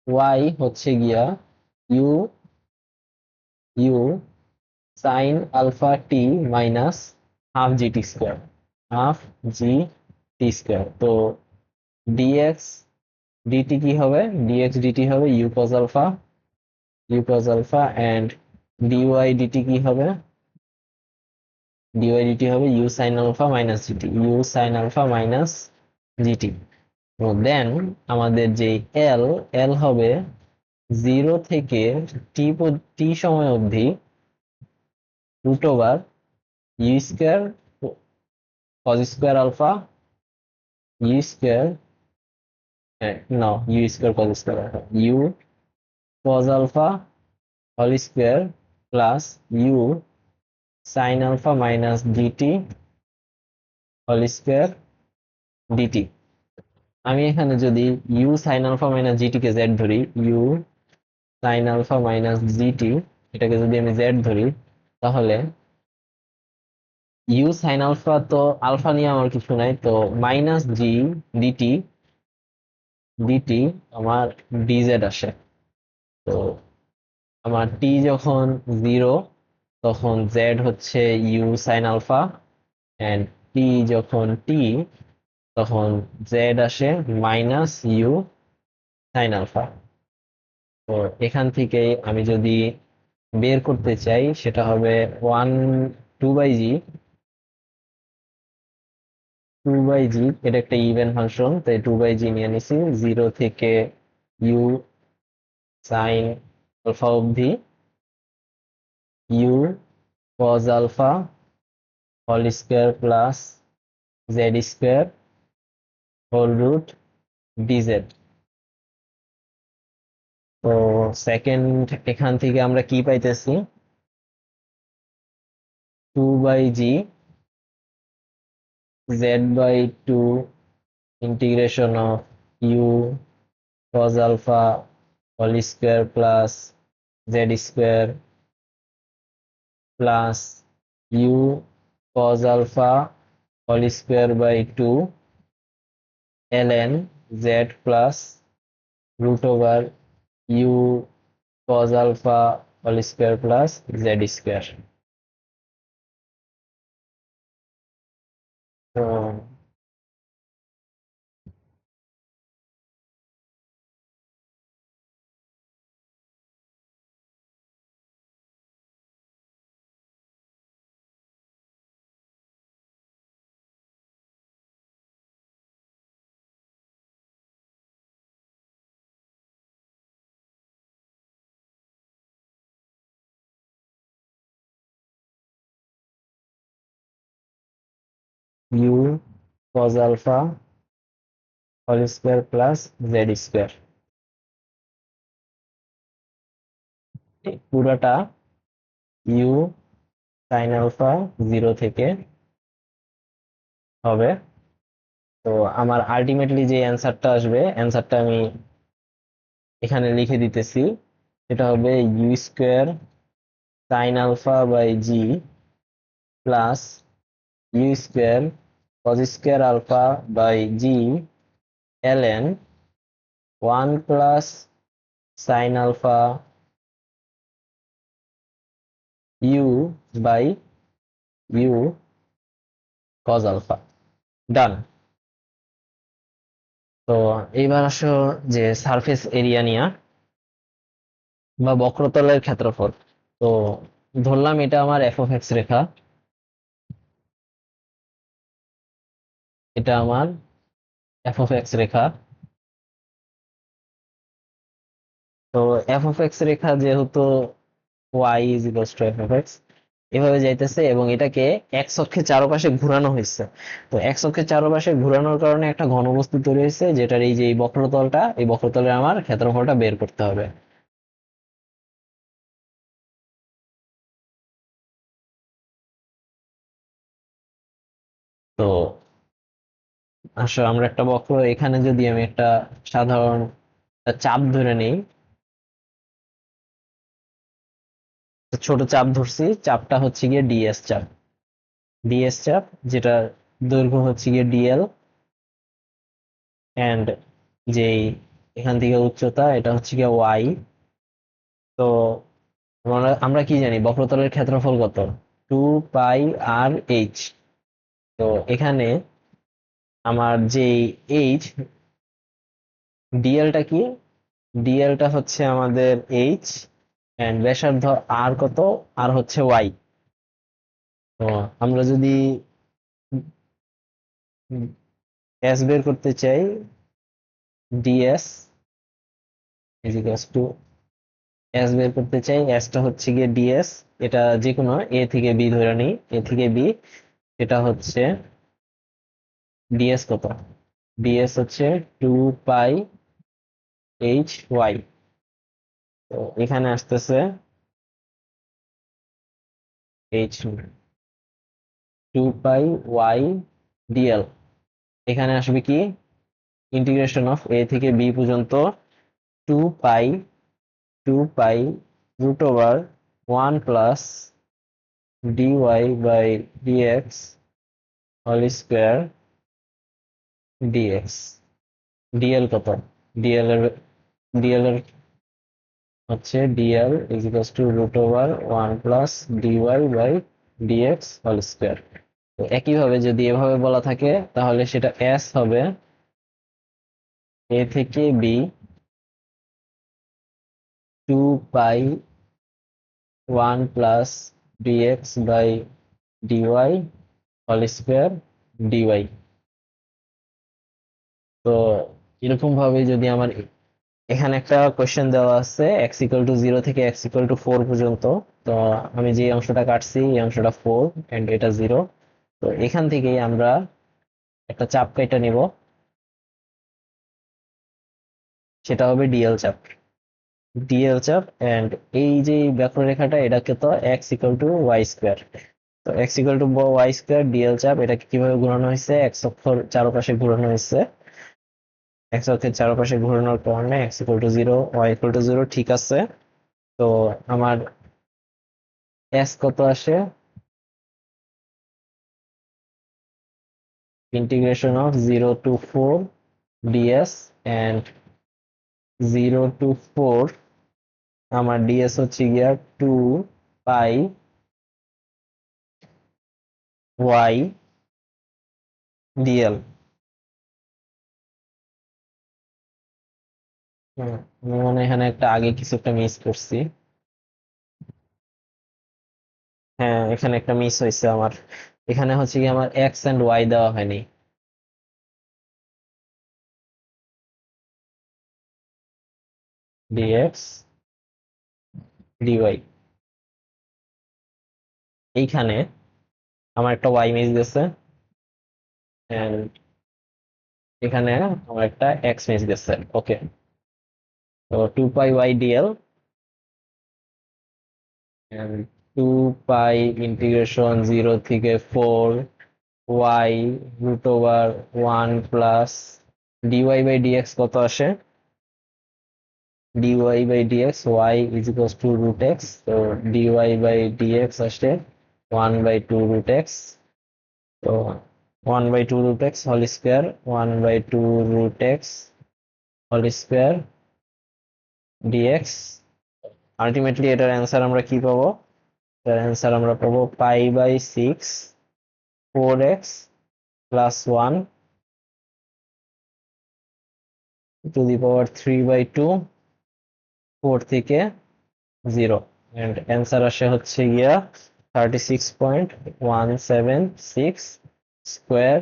ওয়াই হচ্ছে গিয়া u u sin α t minus half gt square, half g t square. তো ডিএক্স ডিটি কি হবে, ডিএক্স ডিটি হবে u cos α and dy dt কি হবে, ডিওয়াই ডিটি হবে u sin α minus gt, u sin α minus gt. তো then আমাদের যে এল, এল হবে 0 থেকে টি টি সময় অবধি √ওভার u square cos square alpha, u square, না u square cos square alpha, u cos alpha whole square plus u sin α minus gt whole square dt. আমি এখানে যদি u sine alpha minus gt কে z ধরি, u sine alpha minus gt এটাকে যদি আমি z ধরি, তাহলে ইউ সাইন আলফা তো আলফা নিয়ে আমার কিছু নাই, তো মাইনাস জি ডিটি ডিটি আমার ডিজেড আসে। তো আমার টি যখন 0 তখন জেড হচ্ছে ইউ সাইন আলফা, এন্ড টি যখন টি তখন জেড আসে মাইনাস ইউ সাইন আলফা। তো এখান থেকে আমি যদি বের করতে চাই সেটা হবে 2/g, 2/g এটা একটা ইভেন ফাংশন, তাই 2/g নিয়ে নিছি। 0 থেকে ইউ সাইন আলফা অবধি u cos alpha whole square plus z square whole root dz. তো সেকেন্ড এখান থেকে আমরা কি পাইতেছি, 2/g z/2 integration of u cos alpha whole square plus z square plus u cos alpha whole square by 2 ln z plus root over u cos alpha whole square plus z square। তো u cos alpha whole square plus z square পুরাটা u sin alpha 0 থেকে হবে। তো আমার ultimately যে অ্যান্সারটা আসবে, অ্যান্সারটা আমি এখানে লিখে দিতেছি। এটা হবে u square sine alpha by g plus u square cos square alpha by g ln 1 plus sine alpha u by u cos alpha. Done. তো এইবার আসো যে সারফেস এরিয়া নিয়া বা বক্রতলের ক্ষেত্রফল। তো ধরলাম এটা আমার এফ অফ এক্স রেখা, এটা আমার এফ অফ এক্স রেখা। তো এফ অফ এক্স রেখা যেহেতু y is equals to f of x এভাবে যাইতেছে, এবং এটাকে এক্স অক্ষের চারপাশে ঘোরানো হয়েছে। তো এক্স অক্ষের চারপাশে ঘোরানোর কারণে একটা ঘনবস্তু তৈরি হয়েছে, যেটার এই যে এই বক্রতলটা, এই বক্রতলের আমার ক্ষেত্রফলটা বের করতে হবে। তো আসলে আমরা একটা বক্র, এখানে যদি আমি একটা সাধারণ চাপ ধরে নিই, ছোট চাপ ধরছি, চাপটা হচ্ছে গিয়ে ডিএস চাপ, ডিএস চাপ যেটা দৈর্ঘ্য হচ্ছে গিয়ে ডিএল, এন্ড যেই এখান থেকে উচ্চতা এটা হচ্ছে গিয়ে ওয়াই। তো আমরা কি জানি বক্রতলের ক্ষেত্রফল কত, 2 পাই আর এইচ। তো এখানে আমার যে এইচ, ডিএলটা কি, ডিএলটা হচ্ছে আমাদের এইচ, এন্ড ব্যাসার্ধ আর কত, আর হচ্ছে ওয়াই। তো আমরা যদি এস বের করতে চাই, ডিএস ইজিক্যালস টু এস বের করতে চাই, এসটা হচ্ছে গিয়ে ডিএস, এটা যে কোনো এ থেকে বি ধরে নিই, এ থেকে বি, এটা হচ্ছে ডিএস কত, ডিএস হচ্ছে 2 পাই এইচ ওয়াই। তো এখানে আসতেছে এইচ 2 পাই ওয়াই ডিএল। এখানে আসবে কি ইন্টিগ্রেশন অফ এ থেকে বি পর্যন্ত two pi root over 1 + dy/dx whole square dx। Dl কত? ডিএল এর ডিএল এর হচ্ছে dl is equals to root over 1 + dy/dx whole square. তো একইভাবে যদি এভাবে বলা থাকে তাহলে সেটা এস হবে এ থেকে B 2π 1 + dx/dy whole square dy. তো এরকম ভাবে যদি আমার এখানে একটা কোশ্চেন দেওয়া আছে এক্স ইকুয়াল টু 0 থেকে এক্স ইকুয়াল টু 4 পর্যন্ত। তো আমি যে অংশটা কাটছি এই অংশটা 4 এন্ড এটা 0। তো এখান থেকেই আমরা একটা চাপ কেটে নিব, সেটা হবে ডিএল চাপ। ডিএল চাপ এন্ড এই যে বক্ররেখাটা এটাকে তো x equal to y square. তো x equal to y square dl চাপ, এটাকে কিভাবে ঘোরানো হয়েছে? এক্স অক্ষর চারপাশে ঘোরানো হয়েছে। এক্স অক্ষের চারপাশে ঘোরানোর কারণে x equal to 0 y equal to 0 ঠিক আছে। তো আমার এস কত আসে? Integration of 0 to 4 ds and 0 to 4 আমার ds হচ্ছে গিয়া 2 π y dl। আমি মনে হয় এখানে একটা আগে কিছু একটা মিস করছি। হ্যাঁ, এখানে একটা মিস হয়েছে আমার। এখানে হচ্ছে কি আমার এক্স এন্ড ওয়াই দেওয়া হয়নি। dx dy, এইখানে আমার একটা ওয়াই মিস গেছে এন্ড এখানে আমার একটা এক্স মিস গেছে। ওকে, তো 2π y dl and 2π ইন্টিগ্রেশন 0 থেকে 4 y রুট ওভার 1 + dy/dx কত আসে? dy/dx y is equals to root x. তো dy/dx আসে 1/2 রুট এক্স। তো 1/2 root x whole square 1/2 root x whole square dx। Ultimately এটার অ্যান্সার আমরা কি পাবো? এটার অ্যান্সার আমরা পাবো π/6 4x + 1 টু দি পাওয়ার 3/2 4 থেকে 0 এন্ড অ্যান্সার আসে হচ্ছে গিয়া 36.176 square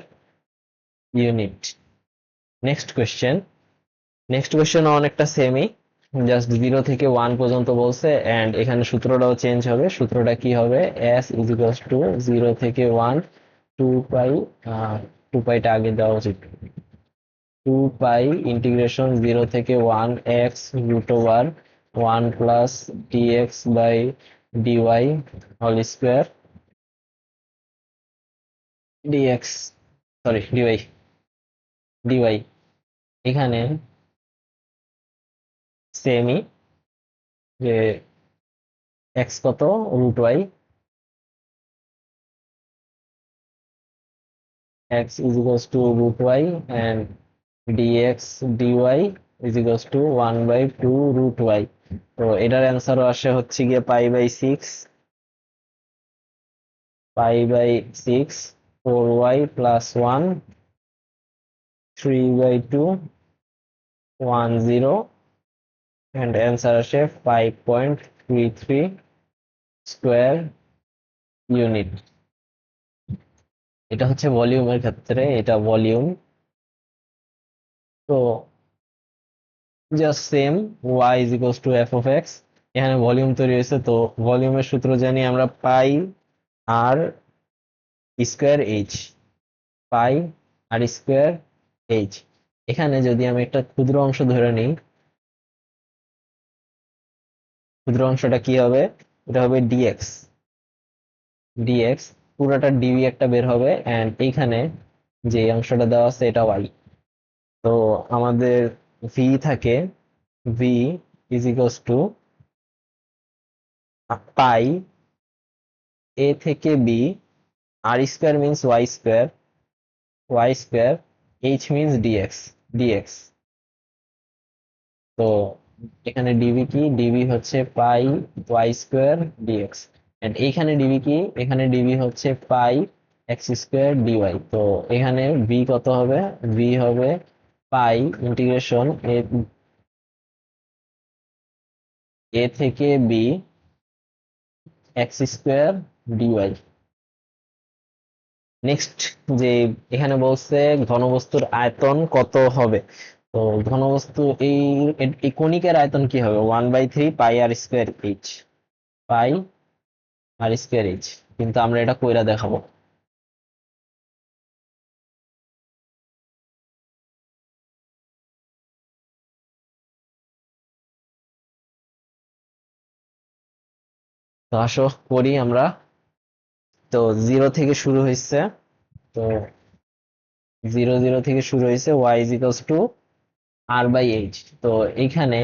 unit. Next question. Next question অনেকটা সেমই, জাস্ট 0 থেকে 1 পর্যন্ত বলছে এন্ড এখানে সূত্রটাও চেঞ্জ হবে। সূত্রটা কি হবে? s ইজ ইকুয়ালস টু 0 থেকে 1 2π, 2πটা আগে দেওয়া উচিত, 2π ইন্টিগ্রেশন 0 থেকে 1 x root over 1 + dx/dy whole square dx, sorry dy। এখানে সেমই যে x কত root y, x is equals to root y and dx dy is equals to 1/2 root y। তো এটার অ্যান্সারও আসে হচ্ছে গিয়ে π/6 4y + 1 3/2 10 and অ্যান্সার আসে 5.33 স্কোয়ার ইউনিট। এটা হচ্ছে ভলিউমের ক্ষেত্রে, এটা ভলিউম। তো just same y is equals to f of x. এখানে ভলিউম তৈরি হয়েছে, তো ভলিউমের সূত্র জানি আমরা পাই আর স্কোয়ার এইচ, পাই আর স্কোয়ার এইচ। এখানে যদি আমি একটা ক্ষুদ্র অংশ ধরে নিই, ক্ষুদ্র অংশটা কি হবে? এটা হবে ডিএক্স। পুরোটা ডিবি একটা বের হবে এন্ড এইখানে যে অংশটা দেওয়া আছে এটা ওয়াই। তো আমাদের ভি থাকে, v is equals to pi a থেকে বি, আর square means y square, h means dx. তো এখানে ডিবি কি, ডিবি হচ্ছে pi y square dx, and এইখানে ডিবি কি, এখানে ডিবি হচ্ছে পাই এক্স স্কোয়ার ডিওয়াই। তো এখানে ভি কত হবে, ভি হবে পাই ইন্টিগ্রেশন এ থেকে b x square dy. Next, যে এখানে বলছে ঘনবস্তুর আয়তন কত হবে। তো ঘনবস্তু এই এই কণিকার আয়তন কি হবে, 1/3 পাই আর স্কোয়ার এইচ, পাই আর স্কোয়ার এইচ। কিন্তু আমরা এটা কইরা দেখাবো। তো আসো করি আমরা। তো জিরো থেকে শুরু হয়েছে, তো জিরো জিরো থেকে শুরু হয়েছে, y is equals to r by h. তো এইখানে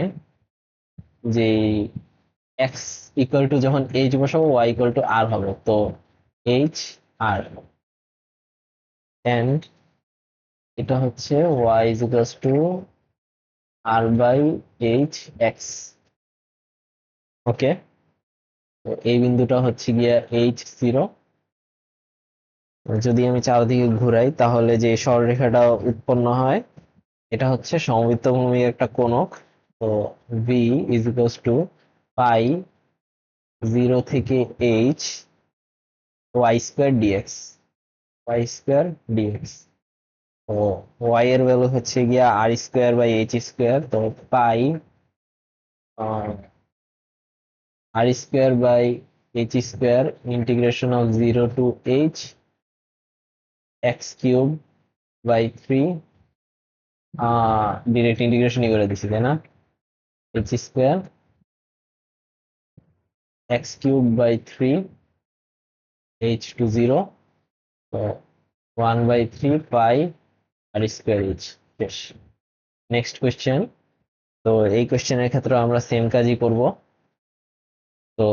যে এক্স ইকুয়াল টু যখন এইচ বসাবো, ওয়াই ইকুয়াল টু আর হবে। তো এইচ আর, এন্ড এটা হচ্ছে y is equals to r by h x. Okay, তো এই বিন্দুটা হচ্ছে গিয়া এইচ জিরো। যদি আমি চারদিকে ঘুরাই তাহলে যে সরলরেখাটা উৎপন্ন হয় এটা হচ্ছে সমবৃত্তভূমির একটা কোণক। তো v is equals to pi zero থেকে h y square dx, y square dx. তো ওয়াই এর ভ্যালু হচ্ছে গিয়া r square by h square. তো pi r square by h square integration of zero to h x cube by three, direct ইন্টিগ্রেশনই করে দিছি তাই না, h square x cube by three h to zero. তো 1/3 pi r square h. শেষ। Next question. তো এই কোয়েশ্চেনের ক্ষেত্রে আমরা সেম কাজই করব। তো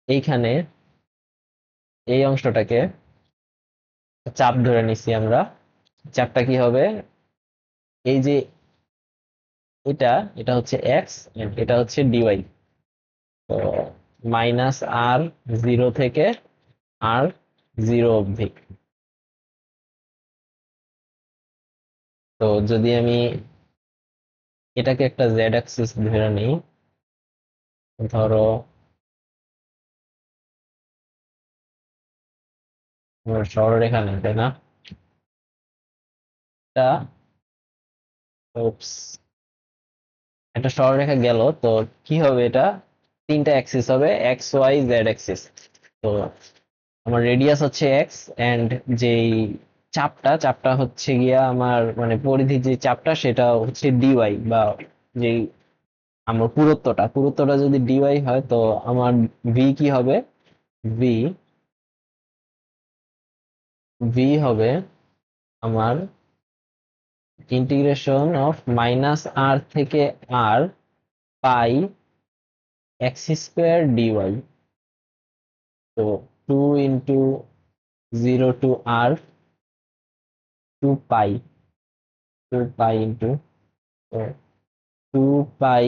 এইখানে এই অংশটাকে চাপ ধরে নিছি আমরা। চাপটা কি হবে, এই যে এটা, এটা হচ্ছে এক্স, এটা হচ্ছে ডিওয়াই। তো মাইনাস আর জিরো থেকে আর জিরো অবধি। তো যদি আমি এটাকে একটা জেড অ্যাক্সিস ধরে নিই, ধরো আমার সরলরেখা নেই তাই না, এটা oops, একটা সরলরেখা গেল। তো কি হবে, এটা তিনটা অ্যাক্সিস হবে, এক্স ওয়াই জেড অ্যাক্সিস। তো আমার রেডিয়াস হচ্ছে এক্স, এন্ড যেই চাপটা হচ্ছে গিয়া আমার মানে পরিধির যে চাপটা সেটা হচ্ছে ডিওয়াই, বা যেই আমার পুরুত্বটা যদি ডিওয়াই হয় তো আমার ভি কি হবে, ভি ভি হবে আমার ইন্টিগ্রেশন অফ মাইনাস আর থেকে r pi x square dy. তো two into zero to r, two pi, into two pi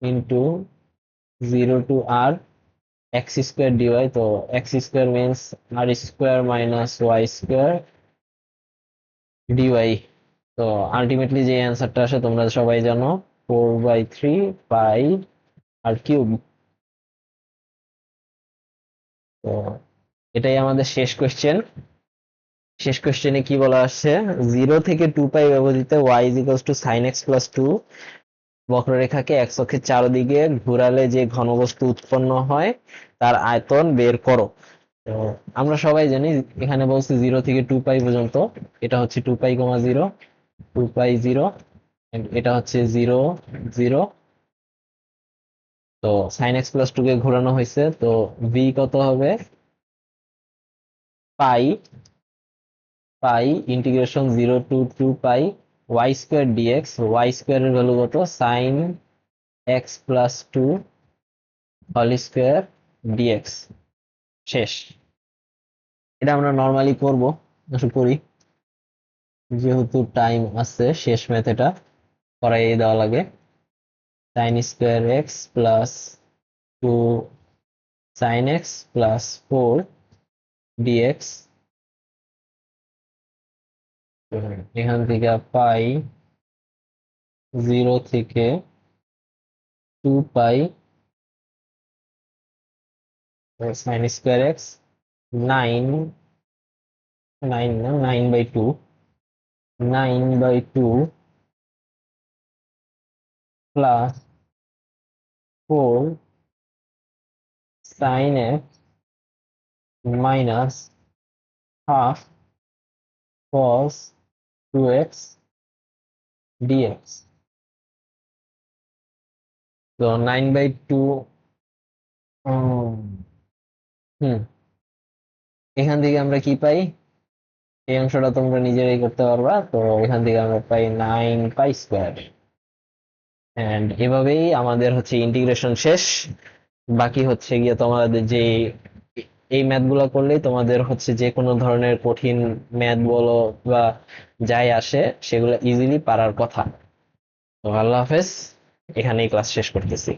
into zero to r x square dy. তো x square means r square minus y square dy. তো ultimately যে অ্যান্সারটা আসে তোমরা সবাই জানো, 4/3 পাই আর cube. তো এটাই আমাদের শেষ কোশ্চেন। শেষ কোশ্চেনে কি বলা আসছে, জিরো থেকে টু পাই ব্যবধিতে y is equals to sine x plus two বক্ররেখাকে এক্স অক্ষের চারদিকে ঘুরালে যে ঘনবস্তু উৎপন্ন হয় তার আয়তন বের করো। তো আমরা সবাই জানি এখানে বলছে জিরো থেকে টু পাই পর্যন্ত, এটা হচ্ছে two pi comma zero, two pi zero, এটা হচ্ছে জিরো জিরো। তো সাইন এক্স প্লাস টু কে ঘোরানো হয়েছে, তো ভি কত হবে, pi pi integration 0 to 2 pi y square dx, y স্কোয়ারের ভ্যালু কত, sine x plus 2 whole square dx. শেষ। এটা আমরা নর্মালি করব, আসলে করি, যেহেতু টাইম আছে শেষ ম্যাথ এটা করাই দেওয়া লাগে। Sine square x plus 2 sine x plus 4 dx, এখান থেকে পাই 0 থেকে 2 পাই সাইন স্কোয়ার এক্স, 9 9 না 9/2, 9/2 plus 4 sine x minus half cos 2x dx। তো 9/2, হুম, এখান থেকে আমরা কি পাই, এই অংশটা তোমরা নিজেরাই করতে পারবা। তো এখান থেকে আমরা পাই 9 পাই স্কোয়ার। এন্ড এভাবেই আমাদের হচ্ছে ইন্টিগ্রেশন শেষ। বাকি হচ্ছে গিয়ে তোমাদের যে এই ম্যাথ গুলো করলেই তোমাদের হচ্ছে যে কোনো ধরনের কঠিন ম্যাথ বলো বা যাই আসে সেগুলো ইজিলি পারার কথা। তো আল্লাহ হাফেজ, এখানেই ক্লাস শেষ করতেছি।